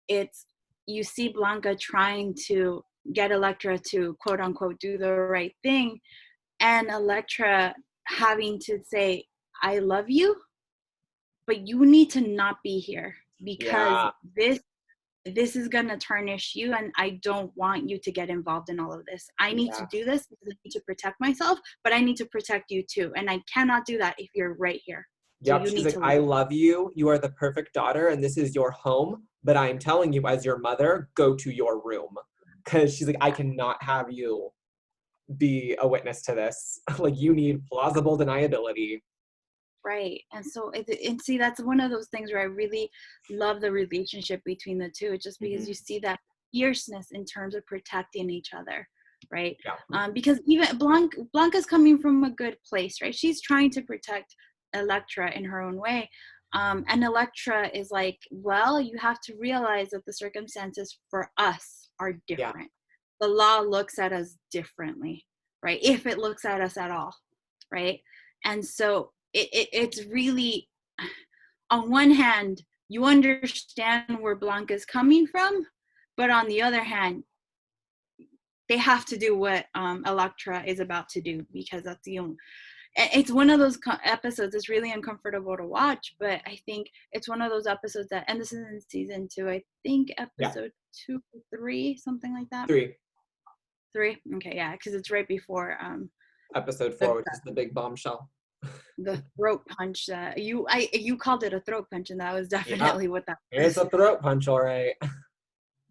Speaker 2: it's, you see Blanca trying to get Electra to quote unquote do the right thing, and Electra having to say, I love you, but you need to not be here because this is gonna tarnish you, and I don't want you to get involved in all of this. I need to do this because I need to protect myself, but I need to protect you too, and I cannot do that if you're right here.
Speaker 1: Yep, so she's like, I love you, you are the perfect daughter, and this is your home, but I'm telling you as your mother, go to your room. Because she's like, I cannot have you be a witness to this. Like, you need plausible deniability.
Speaker 2: Right. And so, and see, that's one of those things where I really love the relationship between the two, just because you see that fierceness in terms of protecting each other, right? Because even Blanca's coming from a good place, right? She's trying to protect Electra in her own way. And Electra is like, well, you have to realize that the circumstances for us are different. The law looks at us differently, right? If it looks at us at all, right? And so it's really, on one hand, you understand where Blanca's coming from, but on the other hand, they have to do what Electra is about to do, because that's the only, it's one of those episodes that's really uncomfortable to watch, but I think it's one of those episodes that, and this is in season 2, I think episode 2 or 3, something like that.
Speaker 1: 3.
Speaker 2: Okay, yeah, because it's right before
Speaker 1: episode 4, which is the big bombshell.
Speaker 2: The throat punch that you called it a throat punch, and that was definitely what that was.
Speaker 1: It's a throat punch, all right.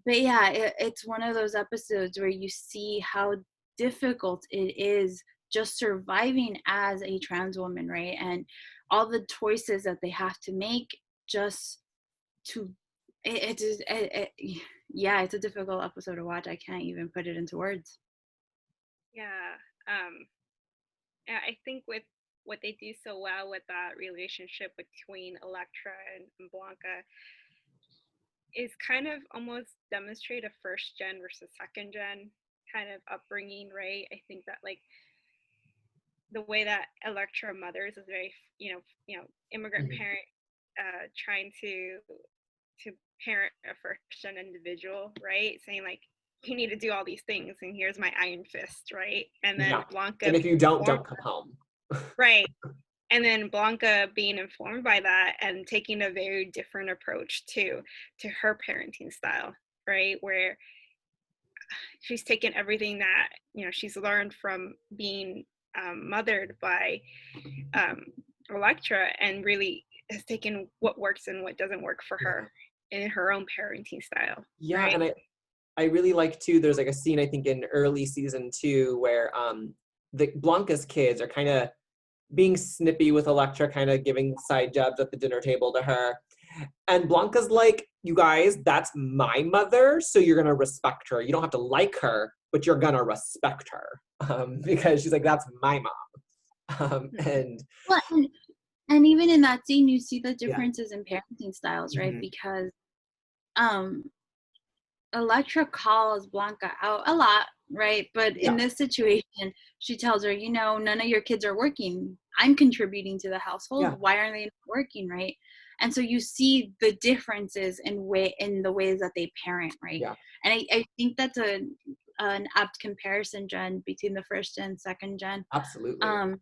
Speaker 2: But yeah, it's one of those episodes where you see how difficult it is just surviving as a trans woman, right? And all the choices that they have to make just to, it's a difficult episode to watch. I can't even put it into words.
Speaker 3: I think with what they do so well with that relationship between Electra and Blanca is kind of almost demonstrate a first gen versus second gen kind of upbringing, right? I think that like the way that Electra mothers is very, immigrant parent trying to parent a first gen individual, right? Saying like, you need to do all these things, and here's my iron fist, right? And then Blanca,
Speaker 1: and if you don't come home.
Speaker 3: Right. And then Blanca being informed by that and taking a very different approach to her parenting style, right? Where she's taken everything that, she's learned from being mothered by Electra, and really has taken what works and what doesn't work for her in her own parenting style.
Speaker 1: Yeah,
Speaker 3: right?
Speaker 1: and I really like too, there's like a scene I think in early season 2 where the Blanca's kids are kind of being snippy with Electra, kind of giving side jobs at the dinner table to her. And Blanca's like, you guys, that's my mother, so you're gonna respect her. You don't have to like her, but you're gonna respect her. Because she's like, that's my mom. And
Speaker 2: And even in that scene, you see the
Speaker 1: Yeah.
Speaker 2: differences in parenting styles, right?
Speaker 1: Mhm.
Speaker 2: Because um Electra calls Blanca out a lot, right? But in
Speaker 1: Yeah.
Speaker 2: this situation, she tells her, you know, none of your kids are working. I'm contributing to the household.
Speaker 1: Yeah.
Speaker 2: Why aren't they not working, right? And so you see the differences in the ways that they parent, right?
Speaker 1: Yeah.
Speaker 2: And I think that's an apt comparison, Jen, between the first and second gen.
Speaker 1: Absolutely.
Speaker 2: Um,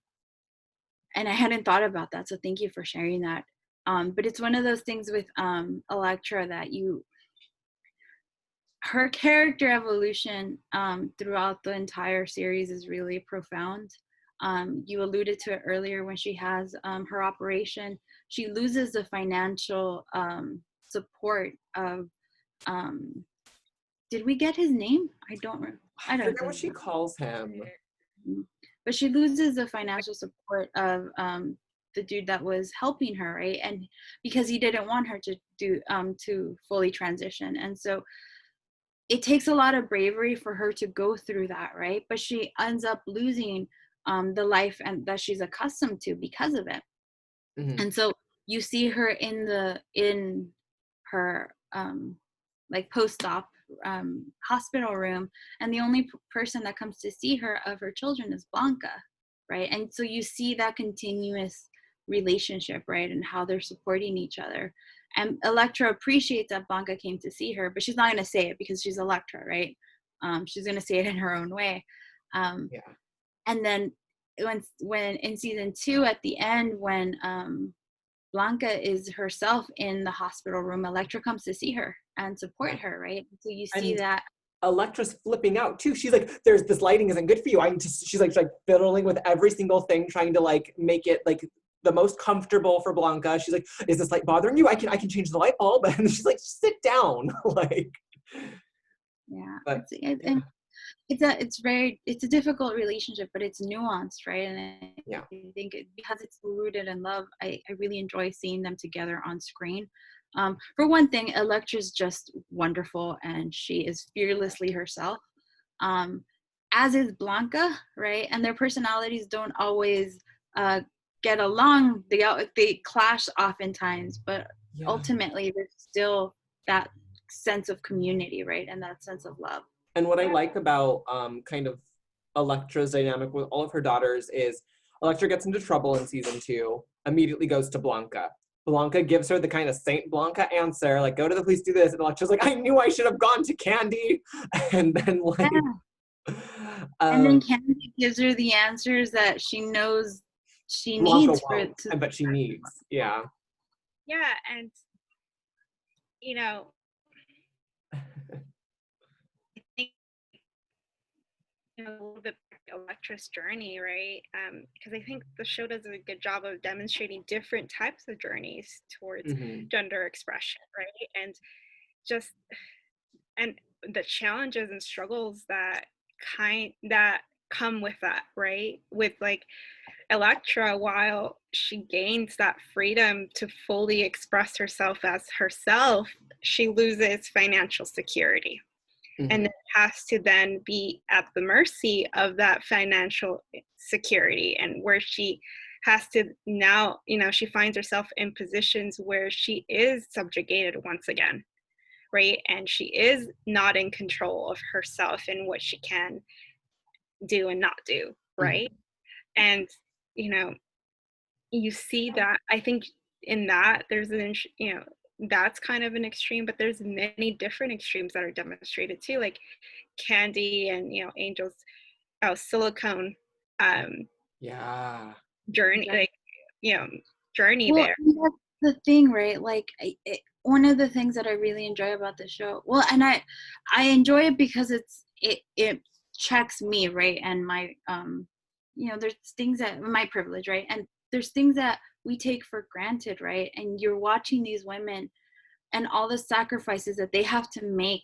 Speaker 2: and I hadn't thought about that, so thank you for sharing that. But it's one of those things with Electra that her character evolution throughout the entire series is really profound. You alluded to it earlier when she has her operation. She loses the financial support of. Did we get his name?
Speaker 1: I
Speaker 2: I don't.
Speaker 1: forget what she calls him.
Speaker 2: But she loses the financial support of the dude that was helping her, right? And because he didn't want her to fully transition, and so it takes a lot of bravery for her to go through that, right? But she ends up losing the life and that she's accustomed to because of it.
Speaker 1: Mhm.
Speaker 2: And so you see her in her like post-op hospital room, and the only person that comes to see her of her children is Blanca, right? And so you see that continuous relationship, right, and how they're supporting each other. And Electra appreciates that Blanca came to see her, but she's not going to say it because she's Electra, right? She's going to say it in her own way.
Speaker 1: Yeah.
Speaker 2: And then when in season 2 at the end, when Blanca is herself in the hospital room, Electra comes to see her and support
Speaker 1: Yeah.
Speaker 2: her, right? So you see
Speaker 1: And
Speaker 2: that.
Speaker 1: Electra's flipping out too. She's like, "There's this lighting isn't good for you." She's like fiddling with every single thing, trying to like make it like the most comfortable for Blanca. She's like, "Is this light bothering you? I can change the light bulb." And she's like, "Sit down." Like,
Speaker 2: Yeah,
Speaker 1: but
Speaker 2: and it's a difficult relationship, but it's nuanced, right? And
Speaker 1: yeah.
Speaker 2: I think because it's rooted in love, I really enjoy seeing them together on screen. For one thing, Electra's just wonderful, and she is fearlessly herself, as is Blanca, right? And their personalities don't always get along. They clash oftentimes, but
Speaker 1: Yeah.
Speaker 2: ultimately there's still that sense of community, right? And that sense of love.
Speaker 1: And what I like about kind of Electra's dynamic with all of her daughters is Electra gets into trouble in season 2, immediately goes to Blanca. Blanca gives her the kind of Saint Blanca answer, like, "Go to the police, do this." And Electra's like, "I knew I should have gone to Candy." And then like,
Speaker 2: And then
Speaker 1: um,
Speaker 2: Candy gives her the answers that she knows she
Speaker 1: Blanca
Speaker 2: needs for it
Speaker 1: won't,
Speaker 2: to.
Speaker 1: but she needs. Yeah.
Speaker 3: Yeah, and you know, I think a little bit Electra's journey, right? Because I think the show does a good job of demonstrating different types of journeys towards
Speaker 1: Mm-hmm.
Speaker 3: gender expression, right? And just and the challenges and struggles that come with that, right? With like Electra, while she gains that freedom to fully express herself as herself, she loses financial security.
Speaker 1: Mm-hmm.
Speaker 3: And then has to then be at the mercy of that financial security, and where she has to now, she finds herself in positions where she is subjugated once again, right? And she is not in control of herself and what she can do and not do,
Speaker 1: Mm-hmm.
Speaker 3: right? And you know you see that, I think, in that there's that's kind of an extreme, but there's many different extremes that are demonstrated too, like Candy and Angel's silicone
Speaker 1: Yeah.
Speaker 3: journey,
Speaker 2: Exactly.
Speaker 3: like journey
Speaker 2: Well,
Speaker 3: there.
Speaker 2: and that's the thing, right? Like, one of the things that I really enjoy about the show, well, and I enjoy it because it checks me, right? And my there's things that my privilege, right? And there's things that we take for granted, right? And you're watching these women and all the sacrifices that they have to make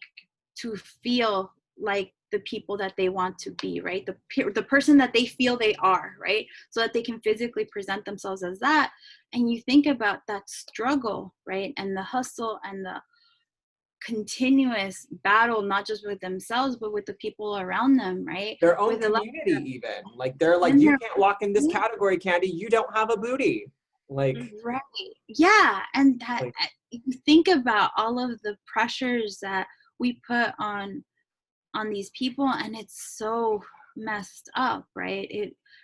Speaker 2: to feel like the people that they want to be, right? The person that they feel they are, right? So that they can physically present themselves as that. And you think about that struggle, right? And the hustle and the continuous battle, not just with themselves, but with the people around them, right?
Speaker 1: Their own
Speaker 2: With
Speaker 1: community, even. Like, they're like,
Speaker 2: and
Speaker 1: "You
Speaker 2: their
Speaker 1: can't walk in this category, Candy. You don't have a booty." Like,
Speaker 2: Right. Yeah. And that
Speaker 1: like
Speaker 2: you think about all of the pressures that we put on these people, and it's so messed up, right?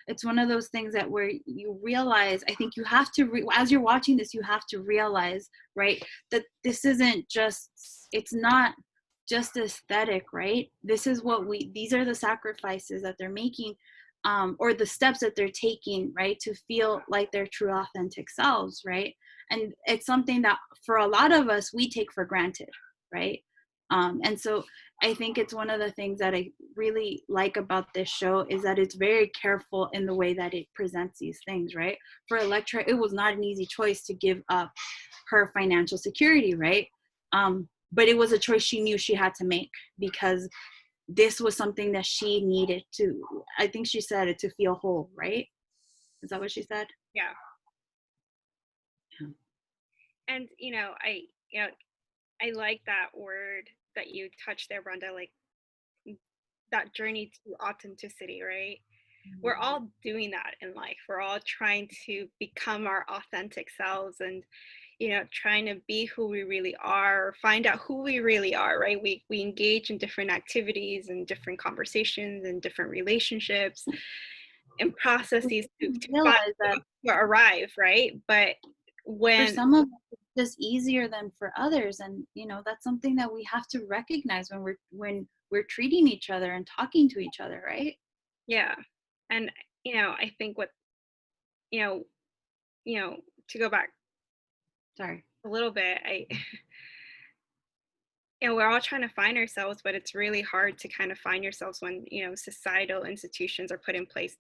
Speaker 2: It's one of those things that where you realize, I think you have to as you're watching this, you have to realize, right, that this isn't just, it's not just aesthetic, right? This is what these are the sacrifices that they're making, or the steps that they're taking, right, to feel like their true authentic selves, right? And it's something that for a lot of us we take for granted, right? And so I think it's one of the things that I really like about this show is that it's very careful in the way that it presents these things, right? For Elektra, it was not an easy choice to give up her financial security, right? But it was a choice she knew she had to make because this was something that she needed to, I think she said it, to feel whole, right? Is that what she said?
Speaker 3: Yeah.
Speaker 2: Yeah.
Speaker 3: And you know, I like that word that you touched there, Brenda, like that journey to authenticity, right? We're all doing that in life. We're all trying to become our authentic selves and, trying to be who we really are, find out who we really are, right? We engage in different activities and different conversations and different relationships and processes to find
Speaker 2: Realize that
Speaker 3: to arrive, right? But
Speaker 2: for
Speaker 3: when
Speaker 2: some of us it's just easier than for others, and that's something that we have to recognize when we're treating each other and talking to each other, right?
Speaker 3: yeah. And I think what you know, to go back
Speaker 2: Sorry.
Speaker 3: a little bit, we're all trying to find ourselves, but it's really hard to kind of find yourselves when, societal institutions are put in place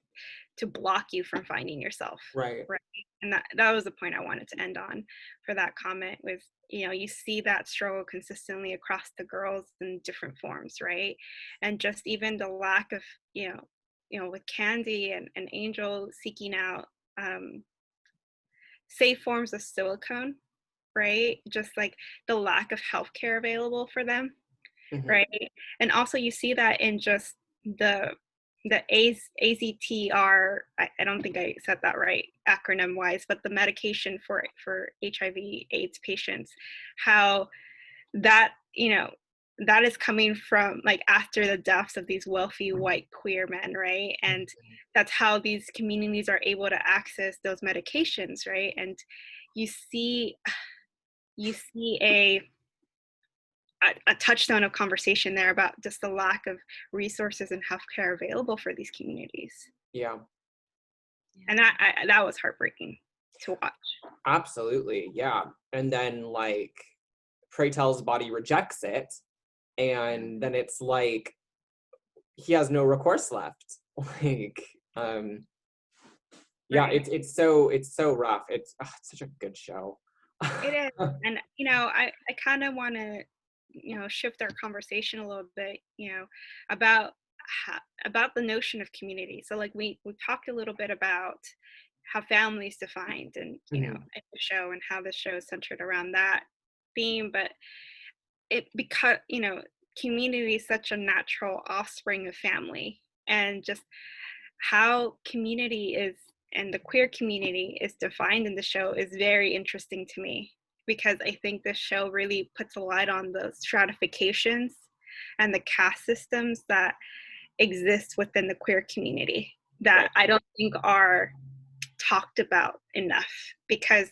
Speaker 3: to block you from finding yourself.
Speaker 1: right.
Speaker 3: Right. And that was the point I wanted to end on for that comment with, you see that struggle consistently across the girls in different forms, right? And just even the lack of, with Candy and Angel seeking out safe forms of silicone, right? Just like the lack of healthcare available for them,
Speaker 1: Mhm.
Speaker 3: right? And also you see that in just the AZTR, I don't think I said that right acronym wise, but the medication for HIV AIDS patients, how that, that is coming from like after the deaths of these wealthy white queer men, right? And that's how these communities are able to access those medications, right? And you see a touchstone of conversation there about just the lack of resources and healthcare available for these communities.
Speaker 1: Yeah,
Speaker 3: And that was heartbreaking to watch.
Speaker 1: absolutely. Yeah. And then like Pray Tell's body rejects it, and then it's like he has no recourse left. Like, yeah,
Speaker 3: Right.
Speaker 1: it's so rough. It's such a good show.
Speaker 3: It is. And I kind of want to shift our conversation a little bit, about about the notion of community. So like we talked a little bit about how family is defined and
Speaker 1: Mhm.
Speaker 3: in the show, and how the show is centered around that theme, but it because community is such a natural offspring of family, and just how community is and the queer community is defined in the show is very interesting to me, because I think the show really puts a light on the stratifications and the caste systems that exist within the queer community
Speaker 1: Right.
Speaker 3: that I don't think are talked about enough, because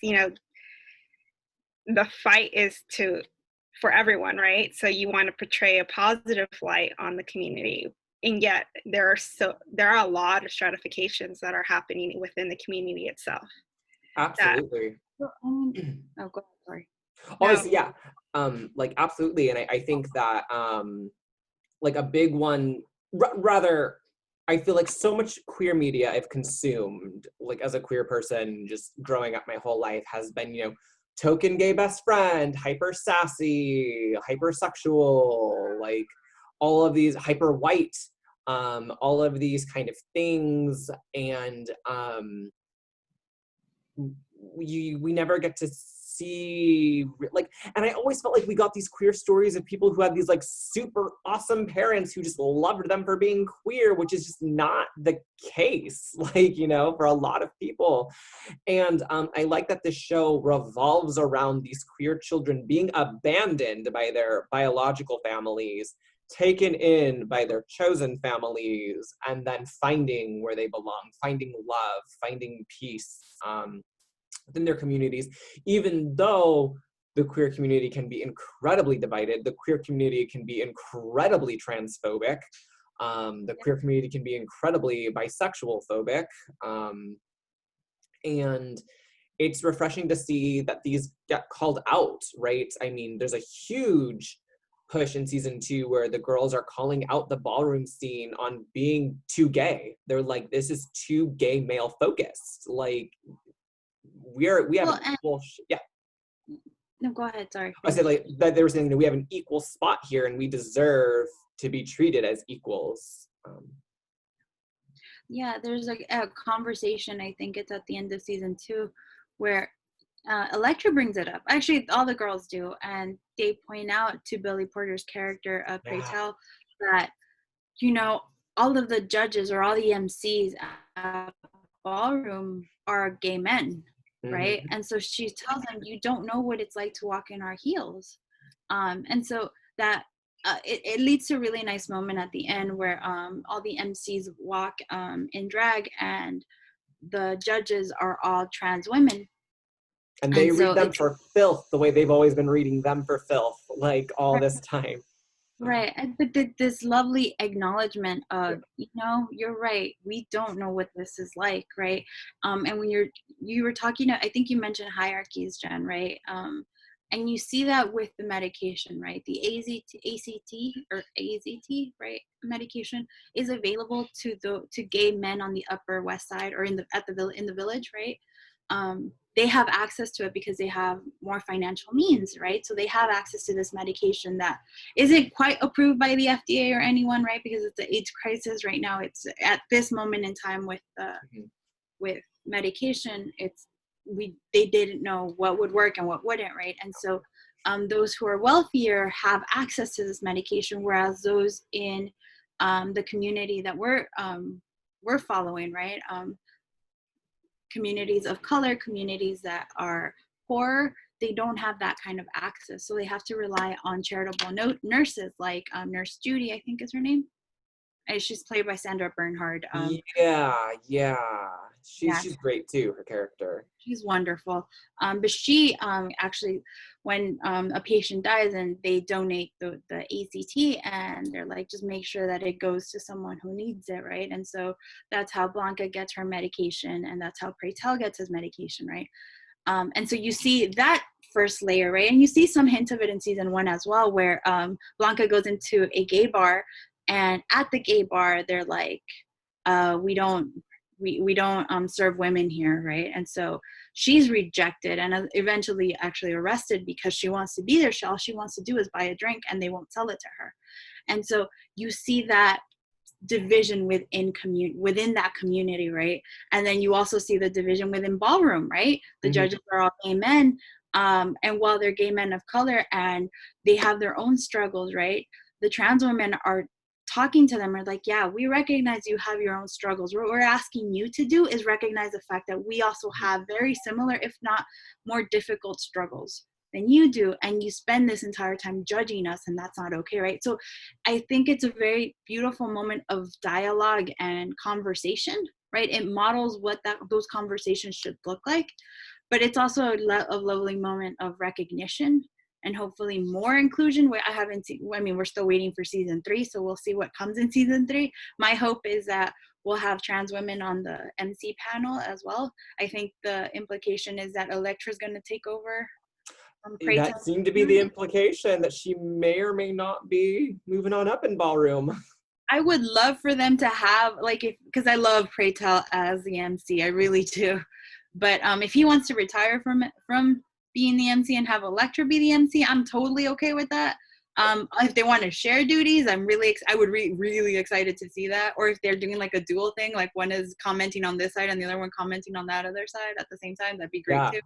Speaker 3: the fight is for everyone, right? So you want to portray a positive light on the community, and yet there are a lot of stratifications that are happening within the community itself. That
Speaker 1: Absolutely.
Speaker 2: Well, oh, go ahead, sorry.
Speaker 3: no,
Speaker 1: Obviously, yeah. Like absolutely. And I think that like a big one, rather, I feel like so much queer media I've consumed, like as a queer person, just growing up my whole life, has been, token gay best friend, hyper sassy, hypersexual, like all of these hyper white, all of these kind of things. And we never get to see, like, and I always felt like we got these queer stories of people who had these like super awesome parents who just loved them for being queer, which is just not the case, like, you know, for a lot of people. And I like that this show revolves around these queer children being abandoned by their biological families, taken in by their chosen families, and then finding where they belong, finding love, finding peace within their communities, even though the queer community can be incredibly divided, the queer community can be incredibly transphobic, the queer community can be incredibly bisexual phobic, and it's refreshing to see that these get called out, right? I mean, there's a huge push in season 2 where the girls are calling out the ballroom scene on being too gay. They're like, this is too gay male focused. Like, we have
Speaker 2: Well,
Speaker 1: an equal, yeah.
Speaker 2: no, go ahead. Sorry.
Speaker 1: I said like that they were saying that we have an equal spot here and we deserve to be treated as equals.
Speaker 2: Yeah, there's like a conversation, I think it's at the end of season 2, where Electra brings it up. Actually, all the girls do, and they point out to Billy Porter's character, Pray Tell, that, you know, all of the judges or all the MCs at ballroom are gay men, right? And so she tells them, you don't know what it's like to walk in our heels. And so that it leads to a really nice moment at the end where all the MCs walk in drag and the judges are all trans women.
Speaker 1: And they read them for filth the way they've always been reading them for filth, like all this time.
Speaker 2: Right. But this lovely acknowledgement of, you know, you're right. We don't know what this is like, right? And when you were talking, I think you mentioned hierarchies, Jen, right? And you see that with the medication, right? The AZT, right? Medication is available to gay men on the Upper West Side or in the village, right? They have access to it because they have more financial means, right? So they have access to this medication that isn't quite approved by the FDA or anyone, right? Because it's the AIDS crisis right now. It's at this moment in time with medication, they didn't know what would work and what wouldn't, right? And so those who are wealthier have access to this medication, whereas those in the community that we're following, right? Communities of color, communities that are poor, they don't have that kind of access. So they have to rely on charitable nurses like Nurse Judy, I think is her name. And she's played by Sandra Bernhard.
Speaker 1: She's great too, her character.
Speaker 2: She's wonderful. But she actually, when a patient dies and they donate the ACT and they're like, just make sure that it goes to someone who needs it, right? And so that's how Blanca gets her medication and that's how Pray Tell gets his medication, right? And so you see that first layer, right? And you see some hint of it in season 1 as well, where Blanca goes into a gay bar, and at the gay bar, they're like, we don't serve women here, right? And so she's rejected and eventually actually arrested because she wants to be there. All she wants to do is buy a drink and they won't sell it to her. And so you see that division within that community, right? And then you also see the division within ballroom, right? The judges are all gay men, and while they're gay men of color and they have their own struggles, right? The trans women are talking to them are like, yeah, we recognize you have your own struggles. What we're asking you to do is recognize the fact that we also have very similar, if not more difficult struggles than you do. And you spend this entire time judging us, and that's not okay, right? So I think it's a very beautiful moment of dialogue and conversation, right? It models what those conversations should look like, but it's also a lovely moment of recognition and hopefully more inclusion. We're still waiting for season 3, so we'll see what comes in season 3. My hope is that we'll have trans women on the MC panel as well. I think the implication is that Electra's going to take over.
Speaker 1: That seemed to be the implication, that she may or may not be moving on up in ballroom.
Speaker 2: I would love for them to have, because I love Pray Tell as the MC, I really do. But if he wants to retire from being the MC and have Electra be the MC, I'm totally okay with that. If they want to share duties, I would be really excited to see that. Or if they're doing like a dual thing, like one is commenting on this side and the other one commenting on that other side at the same time, that'd be great too.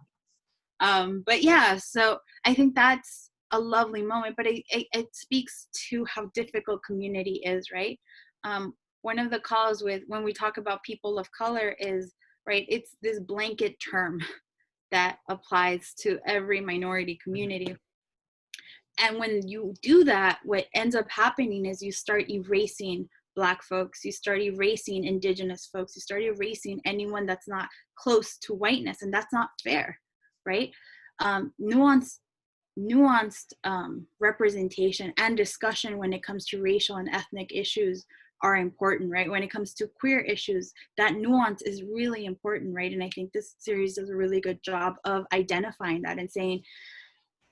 Speaker 2: But yeah, so I think that's a lovely moment, but it speaks to how difficult community is, right? One of the calls with when we talk about people of color is, right, it's this blanket term that applies to every minority community. And when you do that, what ends up happening is you start erasing Black folks, you start erasing Indigenous folks, you start erasing anyone that's not close to whiteness, and that's not fair, right? Nuanced representation and discussion when it comes to racial and ethnic issues are important, right? When it comes to queer issues, that nuance is really important, right? And I think this series does a really good job of identifying that and saying,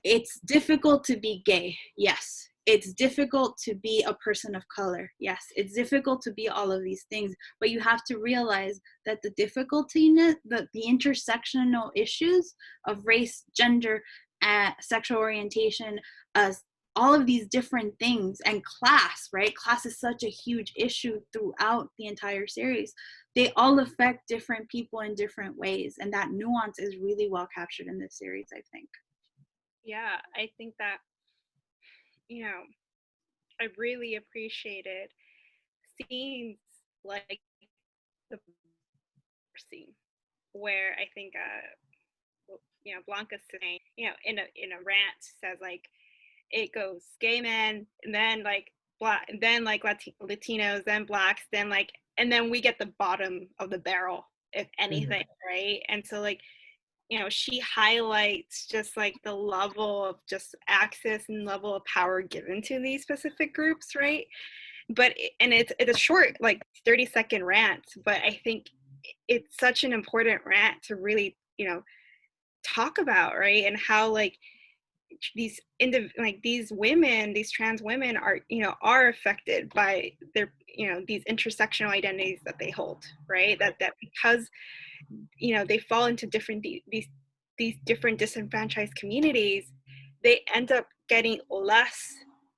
Speaker 2: it's difficult to be gay, yes. It's difficult to be a person of color, yes. It's difficult to be all of these things, but you have to realize that the difficulty, the intersectional issues of race, gender, sexual orientation, all of these different things, and class, right? Class is such a huge issue throughout the entire series. They all affect different people in different ways, and that nuance is really well captured in this series, I think.
Speaker 3: Yeah, I think that, you know, I really appreciated scenes like the scene where I think, Blanca's saying, in a rant says like, it goes gay men, and then like black, then like Latinos, then blacks, then like, and then we get the bottom of the barrel, if anything, right? And so like, she highlights just like the level of just access and level of power given to these specific groups, right? But it's a short, like 30-second rant, but I think it's such an important rant to really, talk about, right? And how like these women, these trans women are affected by their, these intersectional identities that they hold, right? That because they fall into these different disenfranchised communities, they end up getting less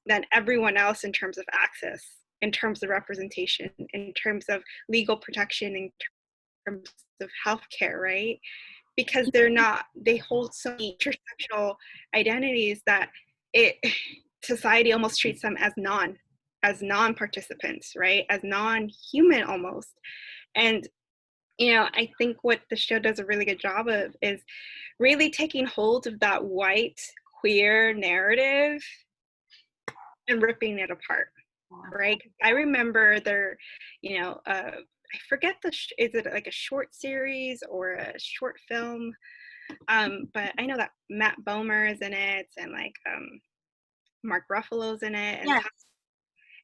Speaker 3: than everyone else in terms of access, in terms of representation, in terms of legal protection, in terms of healthcare, right? Because they hold so many intersectional identities that society almost treats them as non-participants, right? As non-human almost. And I think what the show does a really good job of is really taking hold of that white queer narrative and ripping it apart, right? I remember there, I forget is it like a short series or a short film? But I know that Matt Bomer is in it, and like Mark Ruffalo's in it, and
Speaker 2: Yes.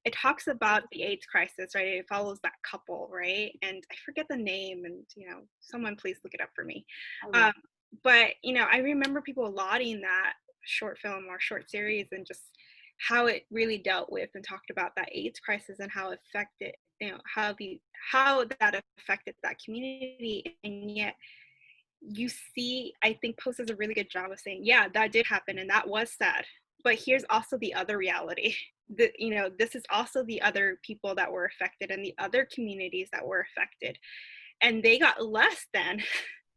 Speaker 3: it talks about the AIDS crisis, right? It follows that couple, right? And I forget the name, and someone please look it up for me. But I remember people lauding that short film or short series, and just how it really dealt with and talked about that AIDS crisis and how it affected, how that affected that community. And yet you see, I think Post does a really good job of saying, yeah, that did happen and that was sad, but here's also the other reality. This is also the other people that were affected and the other communities that were affected, and they got less than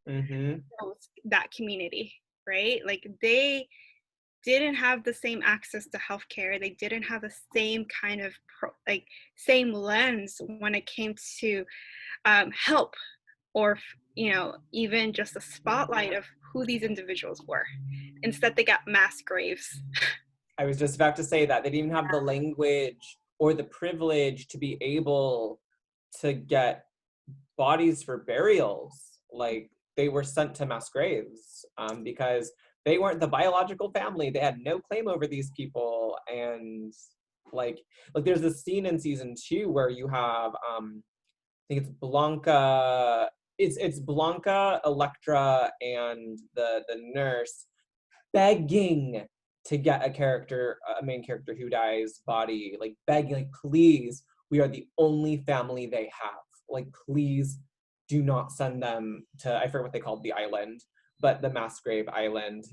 Speaker 3: that community, right? Like they didn't have the same access to healthcare. They didn't have the same kind of same lens when it came to help, or even just a spotlight of who these individuals were. Instead, they got mass graves.
Speaker 1: I was just about to say that. They didn't even have the language or the privilege to be able to get bodies for burials. Like, they were sent to mass graves because they weren't the biological family. They had no claim over these people. And like there's a scene in season 2 where you have, I think it's Blanca, it's Blanca, Electra, and the nurse begging to get a main character who dies body, like begging, like, please, we are the only family they have. Like, please do not send them to, I forget what they called the island, but the mass grave island.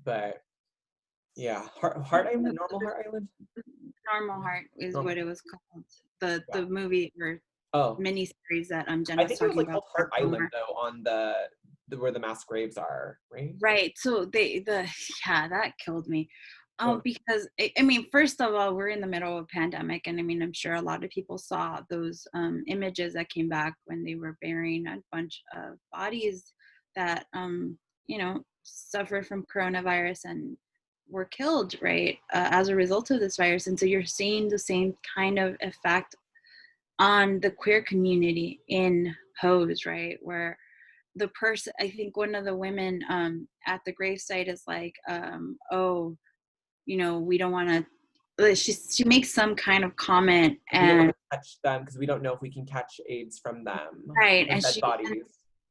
Speaker 1: But yeah, Heart Island, Normal Heart Island?
Speaker 2: Normal Heart is what it was called. The movie or
Speaker 1: Oh,
Speaker 2: miniseries that Jen
Speaker 1: I
Speaker 2: was
Speaker 1: think it was
Speaker 2: talking
Speaker 1: like
Speaker 2: about.
Speaker 1: called Heart Island though on the where the mass graves are, right?
Speaker 2: Right. So yeah, that killed me.
Speaker 1: Oh,
Speaker 2: Because I mean, first of all, we're in the middle of a pandemic, and I mean, I'm sure a lot of people saw those images that came back when they were burying a bunch of bodies that suffered from coronavirus and were killed, right, as a result of this virus. And so you're seeing the same kind of effect on the queer community in Pose, right, where the person, I think one of the women at the gravesite is like, oh, we don't want to, she makes some kind of comment,
Speaker 1: we don't want
Speaker 2: and
Speaker 1: to touch them because we don't know if we can catch AIDS from them.
Speaker 2: right,
Speaker 1: Like
Speaker 2: and
Speaker 1: dead bodies.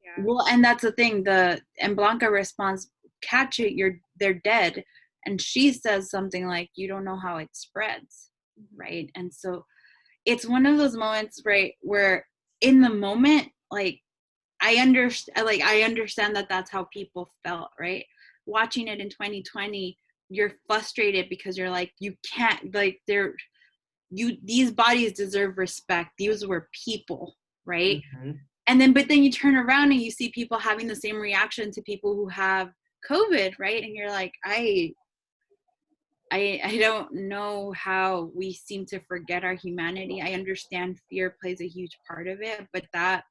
Speaker 3: Yeah.
Speaker 2: well, and that's the thing, and Blanca responds, catch it, they're dead. And she says something like, you don't know how it spreads, right? And so it's one of those moments, right, where in the moment, like, I understand that that's how people felt, right? Watching it in 2020, you're frustrated because you're like, you can't, like, these bodies deserve respect. These were people, right?
Speaker 1: Mm-hmm.
Speaker 2: And then, but then you turn around and you see people having the same reaction to people who have COVID, right? And you're like, I don't know how we seem to forget our humanity. I understand fear plays a huge part of it, but I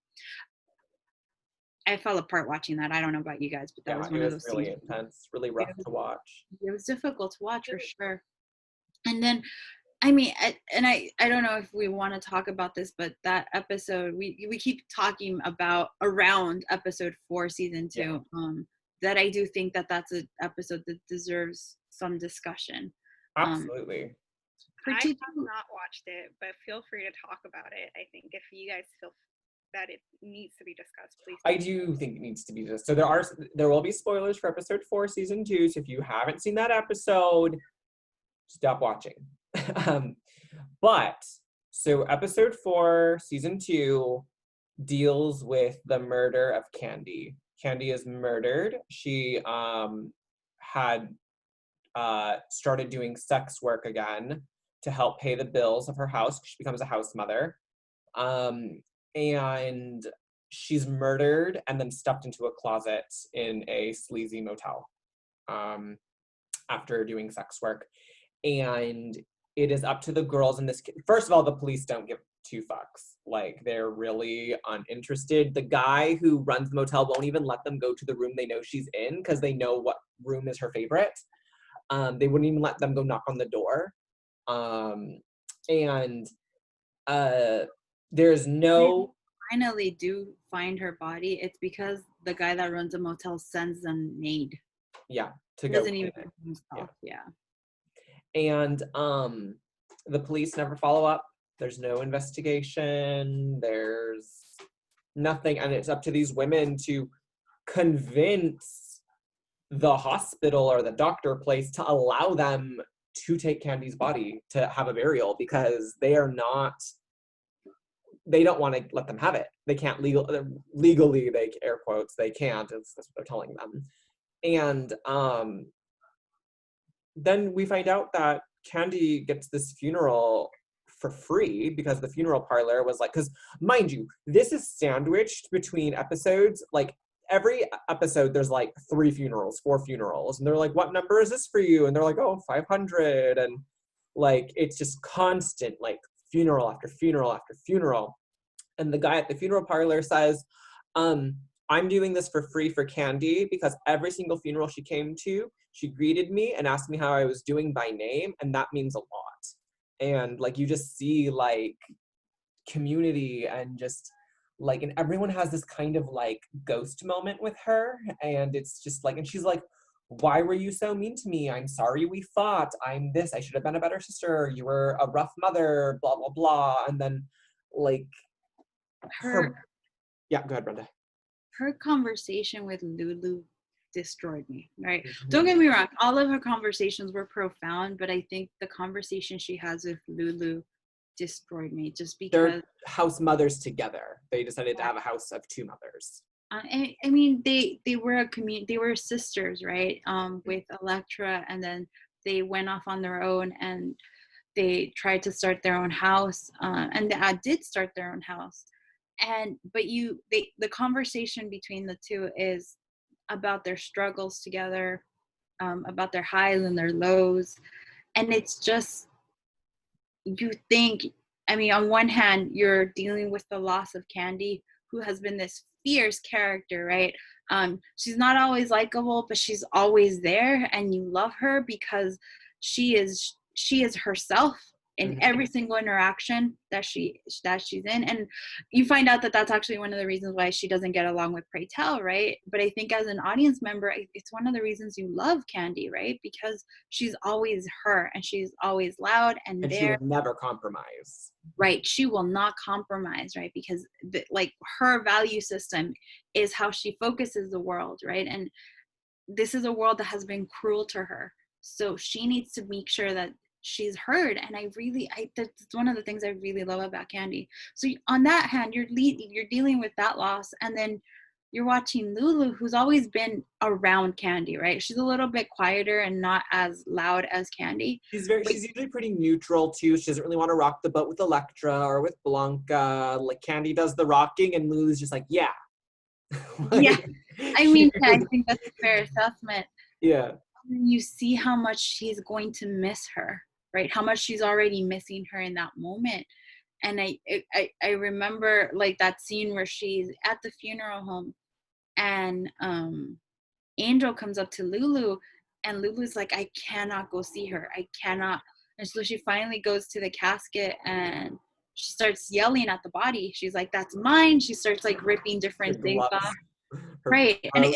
Speaker 2: fell apart watching that. I don't know about you guys, but that was
Speaker 1: It
Speaker 2: one of
Speaker 1: was
Speaker 2: those
Speaker 1: really
Speaker 2: things.
Speaker 1: intense, really rough to watch.
Speaker 2: It was difficult to watch for sure. And then, I mean, I don't know if we want to talk about this, but that episode, we keep talking about around episode 4, season 2.
Speaker 1: Yeah.
Speaker 2: That I do think that that's an episode that deserves some discussion.
Speaker 1: Absolutely.
Speaker 3: I have not watched it, but feel free to talk about it. I think if you guys feel that it needs to be discussed, please.
Speaker 1: I do think it needs to be discussed. So there will be spoilers for episode 4, season 2. So if you haven't seen that episode, stop watching. But so episode 4, season 2 deals with the murder of Candy. Candy is murdered. She had started doing sex work again to help pay the bills of her house. She becomes a house mother. And she's murdered and then stuffed into a closet in a sleazy motel after doing sex work. And it is up to the girls in this. First of all, the police don't give 2 fucks. Like, they're really uninterested. The guy who runs the motel won't even let them go to the room they know she's in because they know what room is her favorite. They wouldn't even let them go knock on the door. And there's no...
Speaker 2: Finally do find her body. It's because the guy that runs the motel sends a maid.
Speaker 1: Yeah, to
Speaker 2: He
Speaker 1: go
Speaker 2: doesn't even
Speaker 1: clean it.
Speaker 2: himself. Yeah.
Speaker 1: And the police never follow up. There's no investigation. There's nothing. And it's up to these women to convince the hospital or the doctor place to allow them to take Candy's body to have a burial because they don't want to let them have it. They can't legally, they air quotes, they can't. That's what they're telling them. And then we find out that Candy gets this funeral for free because the funeral parlor was like, because mind you, this is sandwiched between episodes. Like every episode, there's like 3 funerals, 4 funerals. And they're like, what number is this for you? And they're like, oh, 500. And like, it's just constant, like funeral after funeral after funeral. And the guy at the funeral parlor says, I'm doing this for free for Candy because every single funeral she came to, she greeted me and asked me how I was doing by name, and that means a lot. And like you just see like community and just like, and everyone has this kind of like ghost moment with her, and it's just like, and she's like, why were you so mean to me? I'm sorry we fought. I'm this. I should have been a better sister. You were a rough mother, blah, blah, blah. And then like yeah, go ahead, Brenda.
Speaker 2: Her conversation with Lulu destroyed me, right?
Speaker 1: Mm-hmm.
Speaker 2: Don't get me wrong, all of her conversations were profound, but I think the conversation she has with Lulu destroyed me just because
Speaker 1: they're house mothers together. They decided to have a house of 2 mothers.
Speaker 2: I mean, they were a community. They were sisters, right? With Electra, and then they went off on their own and they tried to start their own house, and they did start their own house. but the conversation between the two is about their struggles together, about their highs and their lows. And it's just, you think, I mean, on one hand, you're dealing with the loss of Candy, who has been this fierce character, right? She's not always likable, but she's always there, and you love her because she is herself in every single interaction that she's in. And you find out that that's actually one of the reasons why she doesn't get along with Pray Tell, right? But I think as an audience member, it's one of the reasons you love Candy, right? Because she's always her, and she's always loud and
Speaker 1: she
Speaker 2: there.
Speaker 1: will never compromise.
Speaker 2: Right, she will not compromise, right? Because like her value system is how she focuses the world, right? And this is a world that has been cruel to her, so she needs to make sure that she's heard. And that's one of the things I really love about Candy. So on that hand, you're dealing with that loss, and then you're watching Lulu, who's always been around Candy, right? She's a little bit quieter and not as loud as Candy.
Speaker 1: She's usually pretty neutral too. She doesn't really want to rock the boat with Electra or with Blanca. Like, Candy does the rocking and Lulu's just like, yeah.
Speaker 2: Yeah, I mean, I think that's a fair assessment.
Speaker 1: Yeah.
Speaker 2: You see how much she's going to miss her, right? How much she's already missing her in that moment. And I remember like that scene where she's at the funeral home, and Angel comes up to Lulu, and Lulu's like, I cannot go see her. I cannot. And so she finally goes to the casket, and she starts yelling at the body. She's like, that's mine. She starts like ripping different things off. Right. And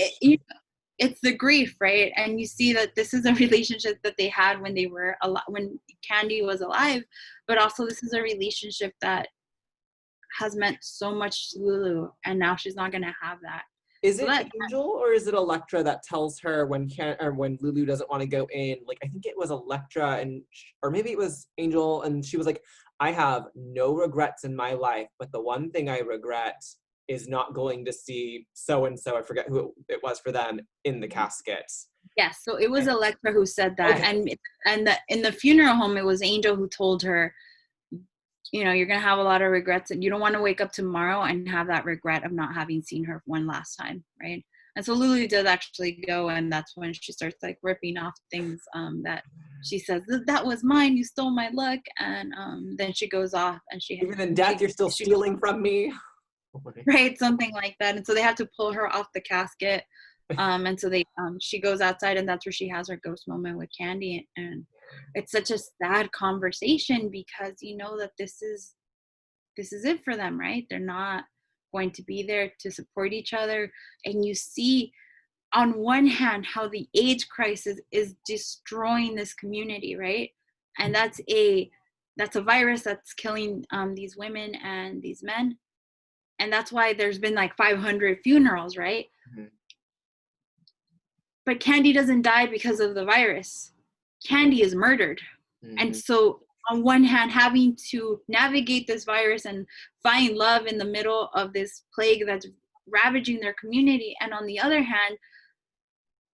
Speaker 2: it's the grief, right? And you see that this is a relationship that they had when they were when Candy was alive, but also this is a relationship that has meant so much to Lulu, and now she's not going to have that.
Speaker 1: Is it Angel or is it Electra that tells her when Lulu doesn't want to go in? Like, I think it was Electra, or maybe it was Angel, and she was like, I have no regrets in my life, but the one thing I regret is not going to see so-and-so, I forget who it was for them, in the casket.
Speaker 2: Yes, so it was Electra who said that. Okay. And in the funeral home, it was Angel who told her, you know, you're going to have a lot of regrets, and you don't want to wake up tomorrow and have that regret of not having seen her one last time, right? And so Lulu does actually go, and that's when she starts like ripping off things that she says, that was mine, you stole my luck. And then she goes off, and
Speaker 1: even in death, you're still stealing from me.
Speaker 2: Right, something like that. And so they have to pull her off the casket. And so she goes outside, and that's where she has her ghost moment with Candy. And it's such a sad conversation, because you know that this is it for them, right? They're not going to be there to support each other. And you see on one hand how the AIDS crisis is destroying this community, right? And that's a virus that's killing these women and these men. And that's why there's been like 500 funerals, right? Mm-hmm. But Candy doesn't die because of the virus. Candy is murdered. Mm-hmm. And so on one hand, having to navigate this virus and find love in the middle of this plague that's ravaging their community. And on the other hand,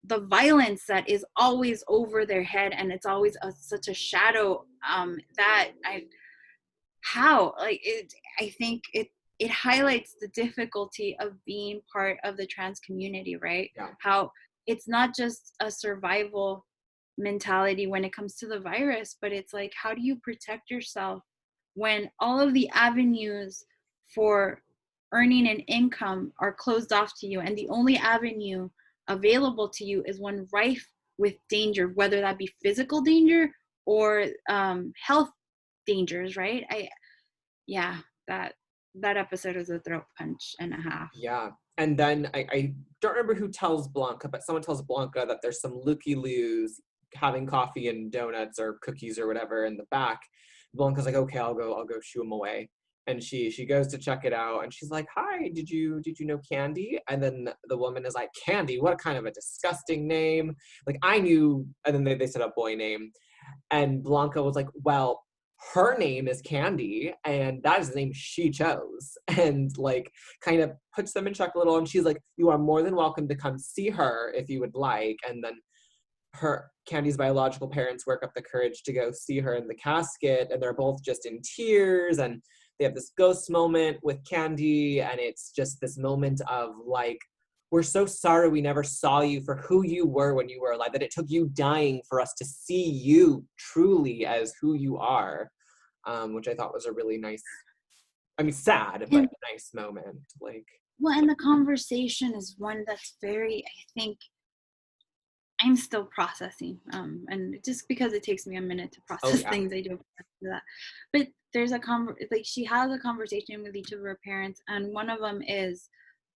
Speaker 2: the violence that is always over their head, and it's always such a shadow I think it highlights the difficulty of being part of the trans community, right? Yeah. How it's not just a survival mentality when it comes to the virus, but it's like, how do you protect yourself when all of the avenues for earning an income are closed off to you, and the only avenue available to you is one rife with danger, whether that be physical danger or health dangers, right? That episode is a throat punch and a half.
Speaker 1: Yeah. And then I don't remember who tells Blanca, but someone tells Blanca that there's some looky-loos having coffee and donuts or cookies or whatever in the back. Blanca's like, okay, I'll go shoo them away. And she goes to check it out, and she's like, hi, did you know Candy? And then the woman is like, Candy? What kind of a disgusting name. Like, I knew, and then they said a boy name. And Blanca was like, well, her name is Candy, and that is the name she chose. And like, kind of puts them in check a little, and she's like, you are more than welcome to come see her if you would like. And then Candy's biological parents work up the courage to go see her in the casket, and they're both just in tears, and they have this ghost moment with Candy, and it's just this moment of like, we're so sorry we never saw you for who you were when you were alive, that it took you dying for us to see you truly as who you are, which I thought was a really nice, I mean, sad, but nice moment. Like,
Speaker 2: well, and the conversation is one that's very, I think, I'm still processing, and just because it takes me a minute to process things, I do that. But there's like she has a conversation with each of her parents, and one of them is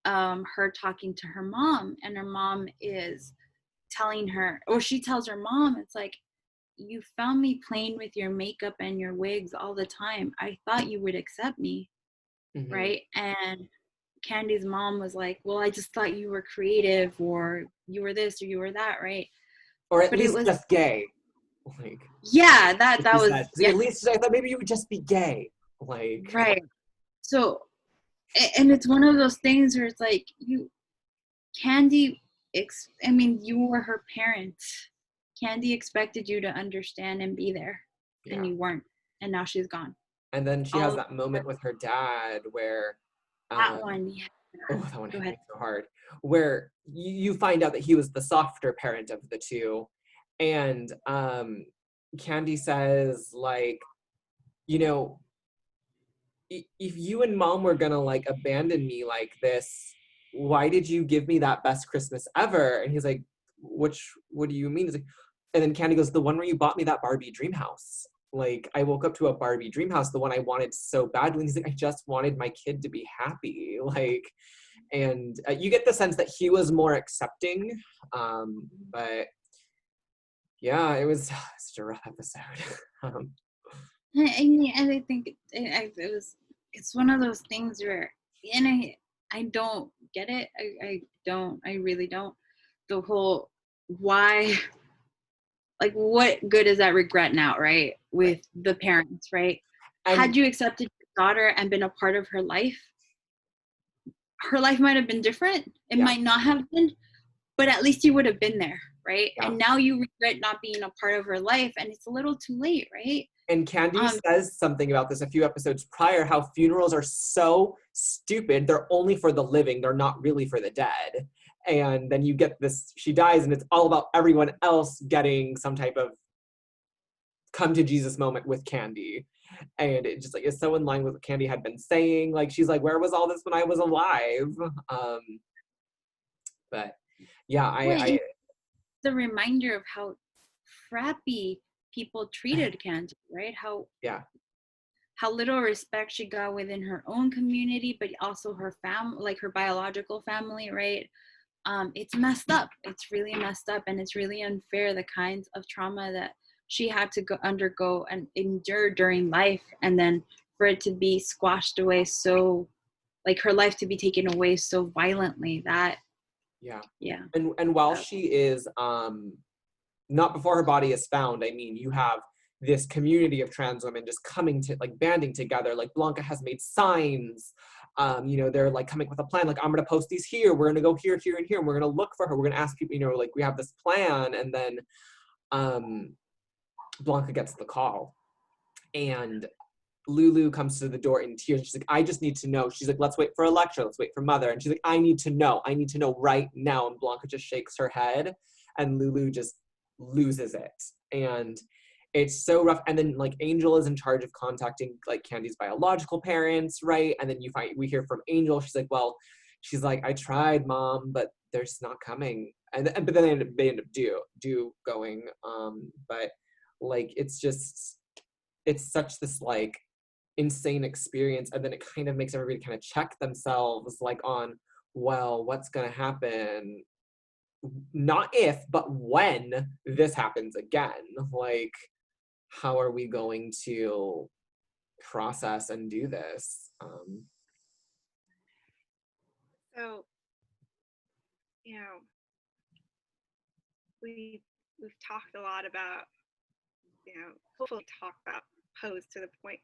Speaker 2: her talking to her mom, and her mom is telling her, or she tells her mom, it's like, you found me playing with your makeup and your wigs all the time. I thought you would accept me, right? And Candy's mom was like, well, I just thought you were creative, or you were this, or you were that, right?
Speaker 1: Or at
Speaker 2: But
Speaker 1: least
Speaker 2: it was
Speaker 1: just gay. Like,
Speaker 2: yeah, that was
Speaker 1: at least I thought maybe you would just be gay. Like,
Speaker 2: right. So, and it's one of those things where it's like, Candy, I mean, you were her parents. Candy expected you to understand and be there, and you weren't, and now she's gone.
Speaker 1: And then she has that moment with her dad where
Speaker 2: that one, yeah.
Speaker 1: Oh, that one hit me so hard. Where you find out that he was the softer parent of the two. And Candy says, like, you know, if you and mom were gonna like abandon me like this, why did you give me that best Christmas ever? And he's like, what do you mean? He's like, and then Candy goes, the one where you bought me that Barbie dream house. Like, I woke up to a Barbie dream house, the one I wanted so badly. And he's like, I just wanted my kid to be happy. Like, and you get the sense that he was more accepting. But yeah, it was such a rough episode.
Speaker 2: And I think it's one of those things where, and I don't get it. I really don't. The whole why, like, what good is that regret now, right? With the parents, right?
Speaker 1: And
Speaker 2: had you accepted your daughter and been a part of her life might have been different. It might not have been, but at least you would have been there, right? And now you regret not being a part of her life, and it's a little too late, right?
Speaker 1: And Candy says something about this a few episodes prior, how funerals are so stupid. They're only for the living. They're not really for the dead. And then you get this, she dies, and it's all about everyone else getting some type of come to Jesus moment with Candy. And it just like is so in line with what Candy had been saying. Like, she's like, where was all this when I was alive? But yeah,
Speaker 2: the reminder of how crappy people treated Candy, right? How little respect she got within her own community, but also her family, like her biological family, right? It's messed up. It's really messed up, and it's really unfair, the kinds of trauma that she had to undergo and endure during life, and then for it to be squashed away so, like, her life to be taken away so violently.
Speaker 1: And while she is not before her body is found, I mean, you have this community of trans women just coming to, like, banding together. Like, Blanca has made signs. They're like coming with a plan. Like, I'm gonna post these here. We're gonna go here, here, and here, and we're gonna look for her. We're gonna ask people. Like, we have this plan, and then Blanca gets the call, and Lulu comes to the door in tears. She's like, I just need to know. She's like, let's wait for a lecture. Let's wait for Mother. And she's like, I need to know. I need to know right now. And Blanca just shakes her head, and Lulu just loses it. And it's so rough. And then, like, Angel is in charge of contacting, like, Candy's biological parents, right? And then we hear from Angel. She's like, well, I tried, Mom, but they're just not coming. But then they end up going. But like, it's such this, like, insane experience. And then it kind of makes everybody kind of check themselves, like, on, well, what's gonna happen? Not if, but when this happens again. Like, how are we going to process and do this?
Speaker 3: So, we've talked a lot about, hopefully talk about Pose to the point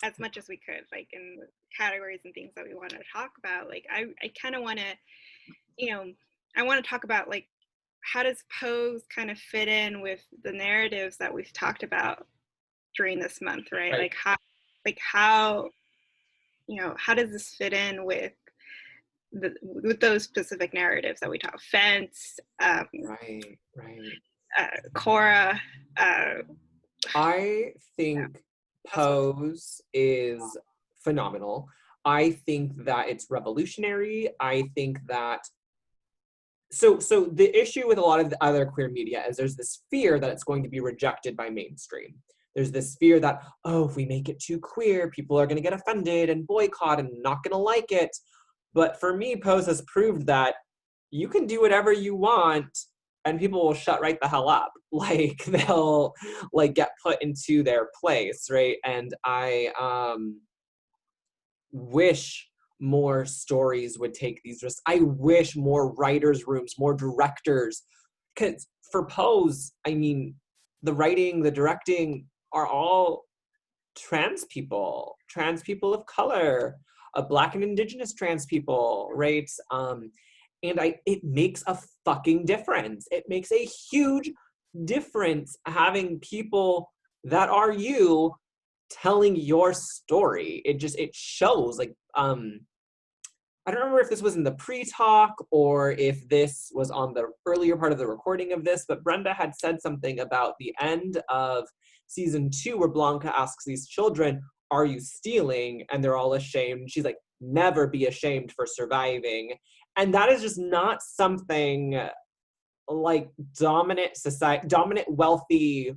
Speaker 3: as much as we could, like, in the categories and things that we want to talk about. Like, I kind of want to, I want to talk about, like, how does Pose kind of fit in with the narratives that we've talked about during this month, right? Like, how how does this fit in with those specific narratives that we talk? Fence,
Speaker 1: Right.
Speaker 3: Cora.
Speaker 1: I think Pose is phenomenal. I think that it's revolutionary. I think that so the issue with a lot of the other queer media is there's this fear that it's going to be rejected by mainstream. There's this fear that, oh, if we make it too queer, people are going to get offended and boycott and not going to like it. But for me, Pose has proved that you can do whatever you want and people will shut right the hell up. Like they'll like get put into their place, right? And I wish more stories would take these risks. I wish more writers' rooms, more directors. Because for Pose, I mean, the writing, the directing are all trans people of color, Black and Indigenous trans people, right? And it makes a fucking difference. It makes a huge difference having people that are you telling your story. It shows like I don't remember if this was in the pre-talk or if this was on the earlier part of the recording of this, but Brenda had said something about the end of season 2 where Blanca asks these children, are you stealing? And they're all ashamed. She's like, never be ashamed for surviving. And that is just not something like dominant, wealthy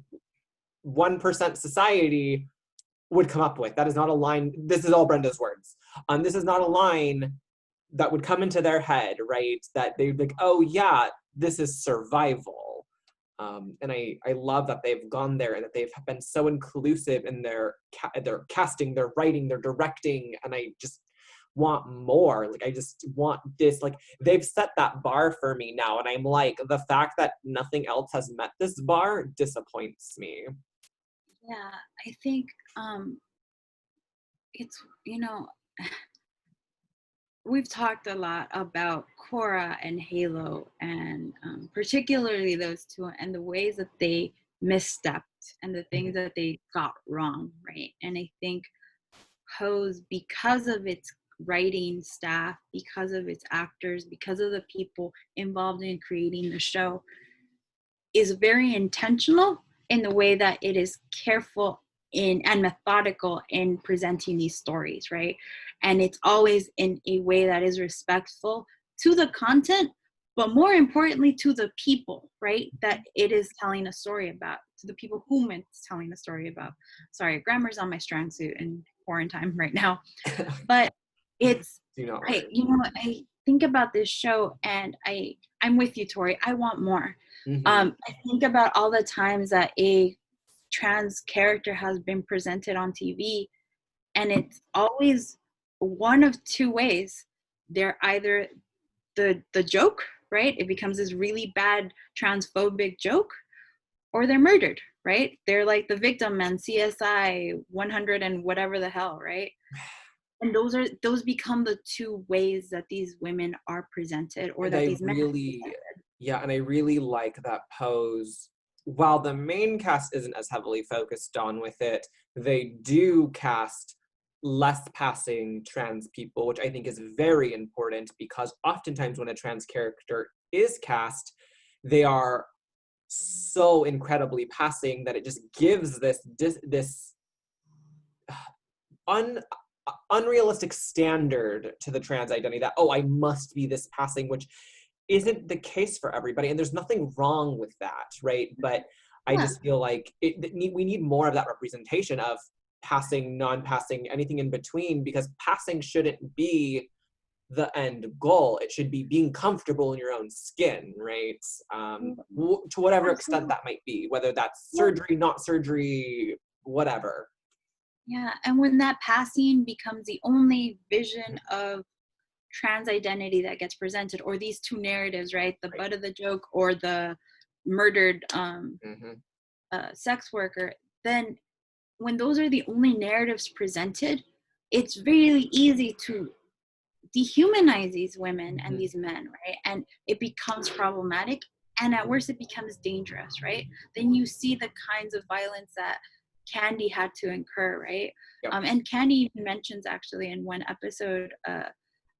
Speaker 1: 1% society would come up with. That is not a line. This is all Brenda's words. This is not a line that would come into their head, right? That they'd be like, oh yeah, this is survival. And I love that they've gone there and that they've been so inclusive in their casting, their writing, their directing, and I just want more. Like I just want this, like they've set that bar for me now, and I'm like, the fact that nothing else has met this bar disappoints me.
Speaker 2: Yeah, I think it's, we've talked a lot about Cora and Halo, and particularly those two, and the ways that they misstepped and the things that they got wrong, right? And I think Pose, because of its writing staff, because of its actors, because of the people involved in creating the show, is very intentional in the way that it is careful and methodical in presenting these stories, right? And it's always in a way that is respectful to the content, but more importantly to the people, right? That it is telling a story about, to the people whom it's telling a story about. Sorry, grammar's on my strong suit in quarantine right now, but it's, I think about this show and I'm with you, Tori. I want more. I think about all the times that a trans character has been presented on TV, and it's always one of two ways. They're either the joke, right? It becomes this really bad transphobic joke, or they're murdered, right? They're like the victim and CSI 100 and whatever the hell, right? And those become the two ways that these women are presented, or that these men are presented.
Speaker 1: Yeah, and I really like that Pose, while the main cast isn't as heavily focused on with it, they do cast less passing trans people, which I think is very important, because oftentimes when a trans character is cast, they are so incredibly passing that it just gives this unrealistic standard to the trans identity that, oh, I must be this passing, which isn't the case for everybody, and there's nothing wrong with that, right? But I just feel like we need more of that representation of passing, non-passing, anything in between, because passing shouldn't be the end goal. It should be being comfortable in your own skin, right? To whatever extent that might be, whether that's surgery, not surgery, whatever.
Speaker 2: Yeah, and when that passing becomes the only vision of trans identity that gets presented, or these two narratives, right? The butt of the joke or the murdered sex worker, then when those are the only narratives presented, it's really easy to dehumanize these women and these men, right? And it becomes problematic, and at worst it becomes dangerous, right? Then you see the kinds of violence that Candy had to incur, right?
Speaker 1: Yep.
Speaker 2: And Candy even mentions actually in one episode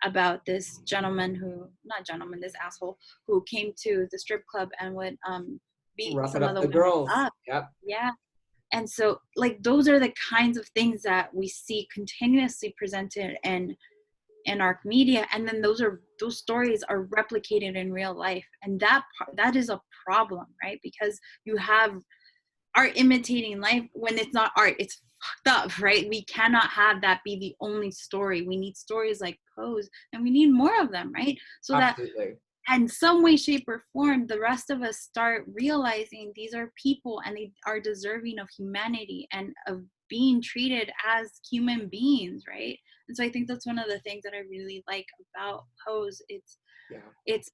Speaker 2: about this this asshole who came to the strip club and would beat
Speaker 1: Rough it
Speaker 2: some of
Speaker 1: up
Speaker 2: the
Speaker 1: the
Speaker 2: women
Speaker 1: girls.
Speaker 2: up.
Speaker 1: Yep.
Speaker 2: Yeah. And so like those are the kinds of things that we see continuously presented in our media, and then those stories are replicated in real life, and that is a problem, right? Because you have art imitating life when it's not art, it's fucked up, right? We cannot have that be the only story. We need stories like Pose, and we need more of them, right? So
Speaker 1: Absolutely.
Speaker 2: that in some way, shape, or form, the rest of us start realizing these are people and they are deserving of humanity and of being treated as human beings, right? And so I think that's one of the things that I really like about Pose. It's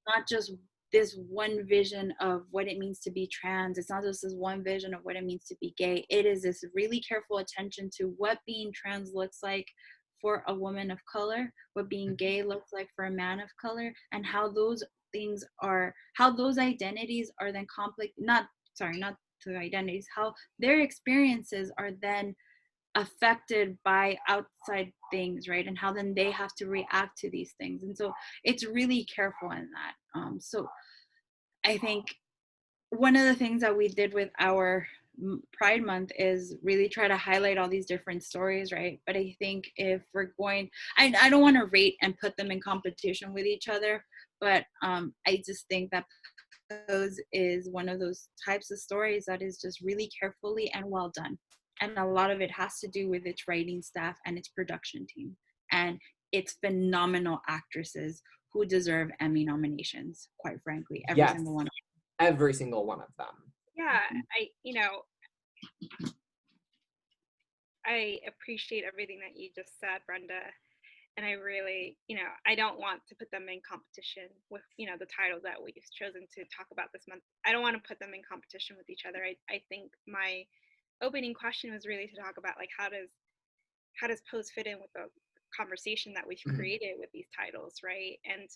Speaker 2: not just this one vision of what it means to be trans. It's not just this one vision of what it means to be gay. It is this really careful attention to what being trans looks like for a woman of color, what being gay looks like for a man of color, and how those identities are then not the identities, how their experiences are then affected by outside things, right? And how then they have to react to these things. And so it's really careful in that. So I think one of the things that we did with our Pride Month is really try to highlight all these different stories, right? But I think if we're I don't want to rate and put them in competition with each other, but I just think that Pose is one of those types of stories that is just really carefully and well done. And a lot of it has to do with its writing staff and its production team and its phenomenal actresses who deserve Emmy nominations, quite frankly, every single one.
Speaker 1: Every single one of them.
Speaker 3: Yeah, I appreciate everything that you just said, Brenda. And I really, I don't want to put them in competition with, the title that we've chosen to talk about this month. I don't want to put them in competition with each other. I think my opening question was really to talk about like how does Pose fit in with the conversation that we've created with these titles, right? And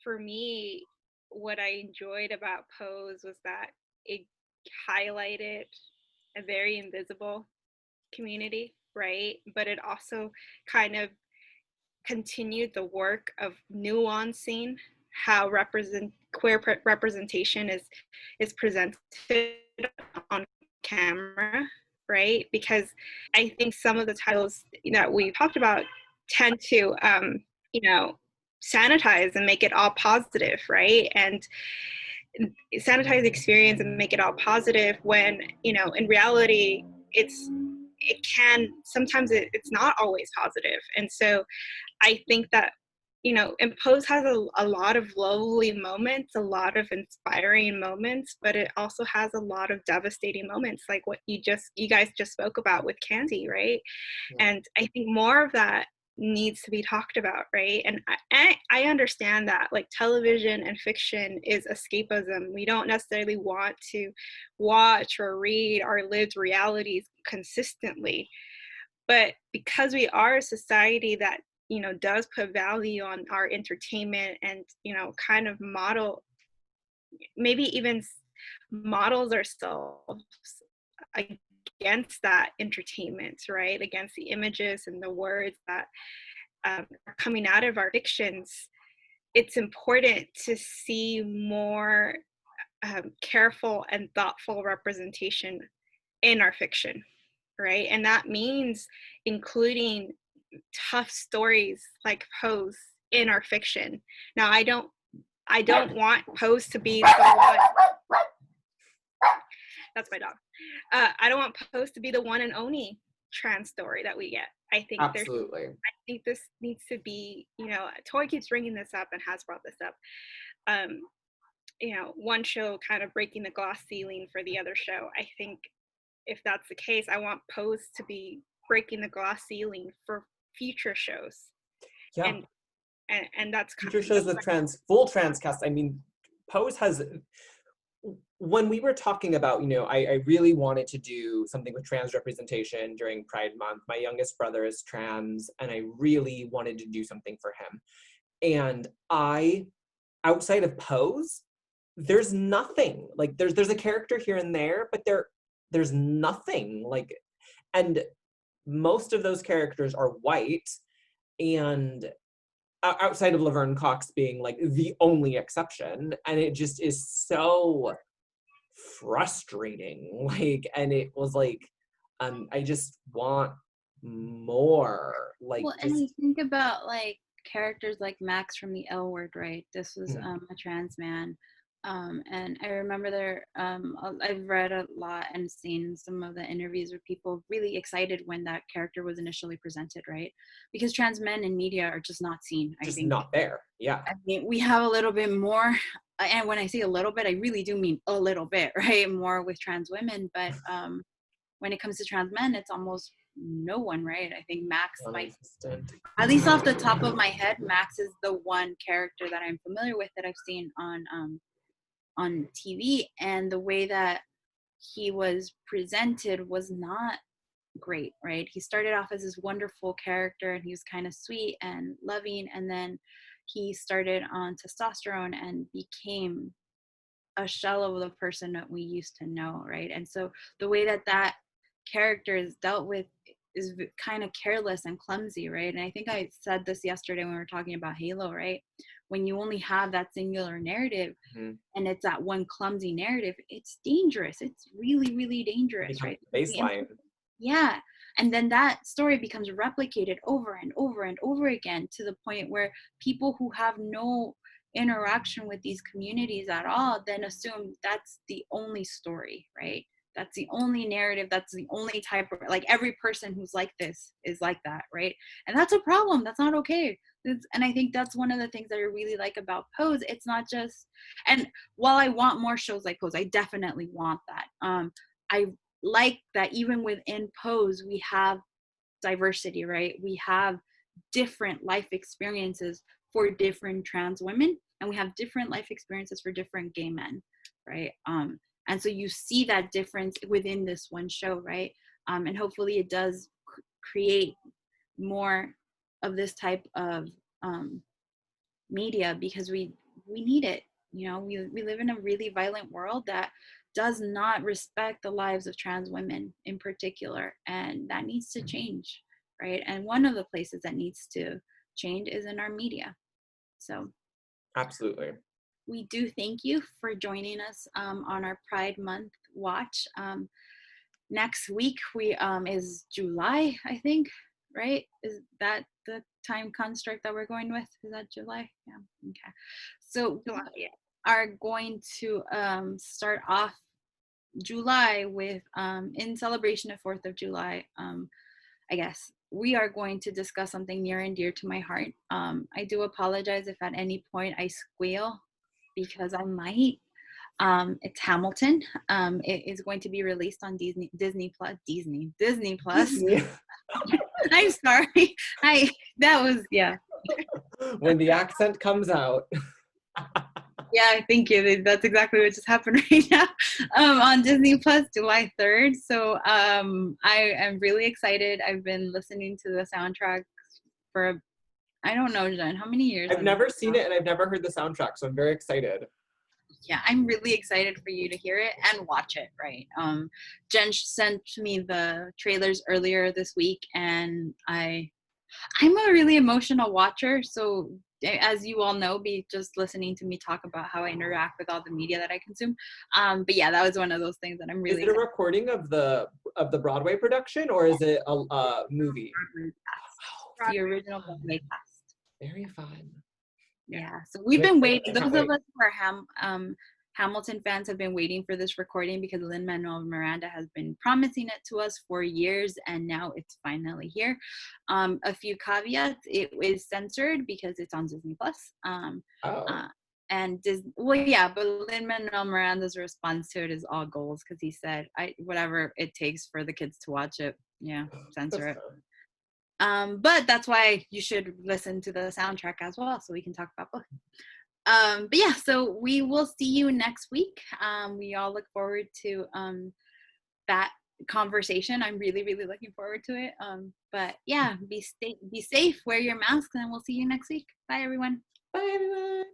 Speaker 3: for me, what I enjoyed about Pose was that it highlighted a very invisible community, right? But it also kind of continued the work of nuancing how queer representation is presented on camera, right? Because I think some of the titles that we talked about tend to sanitize and make it all positive, right? And sanitize the experience and make it all positive when in reality it's not always positive. And so I think that and Pose has a lot of lovely moments, a lot of inspiring moments, but it also has a lot of devastating moments, like what you guys just spoke about with Candy, right? Yeah. And I think more of that needs to be talked about, right? And I understand that like television and fiction is escapism. We don't necessarily want to watch or read our lived realities consistently, but because we are a society that does put value on our entertainment and kind of maybe even models ourselves against that entertainment, right? Against the images and the words that are coming out of our fictions. It's important to see more careful and thoughtful representation in our fiction, right? And that means including tough stories like Pose in our fiction. Now, I don't want Pose to be the one. That's my dog. I don't want Pose to be the one and only trans story that we get. I think
Speaker 1: absolutely.
Speaker 3: I think this needs to be, Tori keeps bringing this up and has brought this up. One show kind of breaking the glass ceiling for the other show. I think if that's the case, I want Pose to be breaking the glass ceiling for future shows.
Speaker 1: Yeah.
Speaker 3: And that's
Speaker 1: future shows with full trans cast. I mean, Pose has, when we were talking about, I really wanted to do something with trans representation during Pride Month. My youngest brother is trans, and I really wanted to do something for him. And outside of Pose, there's nothing. Like there's a character here and there, but there's nothing. Like, And most of those characters are white, and outside of Laverne Cox being like the only exception, and it just is so frustrating. Like, and it was like, I just want more. Like,
Speaker 2: Well, and I think about like characters like Max from the L Word, right? This was a trans man. And I remember I've read a lot and seen some of the interviews where people really excited when that character was initially presented, right? Because trans men in media are just not seen, I
Speaker 1: just
Speaker 2: think.
Speaker 1: not there. Yeah.
Speaker 2: I mean, we have a little bit more, and when I say a little bit, I really do mean a little bit, right? More with trans women, but when it comes to trans men, it's almost no one, right? I think Max might, at least off the top of my head, Max is the one character that I'm familiar with that I've seen on TV, and the way that he was presented was not great, right? He started off as this wonderful character, and he was kind of sweet and loving, and then he started on testosterone and became a shell of the person that we used to know, right? And so the way that that character is dealt with is kind of careless and clumsy, right? And I think I said this yesterday when we were talking about Halo, right? When you only have that singular narrative and it's that one clumsy narrative, it's dangerous. It's really, really dangerous, right?
Speaker 1: Baseline.
Speaker 2: Yeah. And then that story becomes replicated over and over and over again to the point where people who have no interaction with these communities at all then assume that's the only story, right? That's the only narrative. That's the only type of, like, every person who's like this is like that, right? And that's a problem. That's not okay. And I think that's one of the things that I really like about Pose. It's not just, and while I want more shows like Pose, I definitely want that. I like that even within Pose, we have diversity, right? We have different life experiences for different trans women, and we have different life experiences for different gay men, right? And so you see that difference within this one show, right? And hopefully it does create more of this type of media, because we need it. You know, we live in a really violent world that does not respect the lives of trans women in particular, and that needs to change, right? And one of the places that needs to change is in our media. So
Speaker 1: absolutely,
Speaker 2: we do thank you for joining us on our Pride Month watch. Next week we is July, I think, right? Is that the time construct that we're going with? Is that July? Yeah. Okay. So we are going to start off July with in celebration of 4th of July. I guess we are going to discuss something near and dear to my heart. I do apologize if at any point I squeal, because I might. It's Hamilton. It is going to be released on Disney Plus. I'm sorry. That was, yeah.
Speaker 1: When the accent comes out.
Speaker 2: Yeah, thank you. That's exactly what just happened right now. On Disney Plus, July 3rd. So I am really excited. I've been listening to the soundtrack for, I don't know, Jen, how many years?
Speaker 1: I've never seen it, and I've never heard the soundtrack, so I'm very excited.
Speaker 2: Yeah, I'm really excited for you to hear it and watch it, right? Jen sent me the trailers earlier this week, and I'm a really emotional watcher, so as you all know, be just listening to me talk about how I interact with all the media that I consume. But yeah, that was one of those things that I'm really.
Speaker 1: Is it a recording of the Broadway production, or is it a movie?
Speaker 2: The original Broadway cast.
Speaker 1: Very fun.
Speaker 2: Yeah, so we've been waiting. Those of us who are Hamilton fans have been waiting for this recording, because Lin-Manuel Miranda has been promising it to us for years, and now it's finally here. A few caveats: it is censored because it's on Disney Plus. And but Lin-Manuel Miranda's response to it is all goals, because he said, whatever it takes for the kids to watch it, yeah, censor it. But that's why you should listen to the soundtrack as well, so we can talk about both. But yeah, so we will see you next week. We all look forward to that conversation. I'm really, really looking forward to it. But yeah, be safe, wear your mask, and we'll see you next week. Bye, everyone.
Speaker 1: Bye, everyone.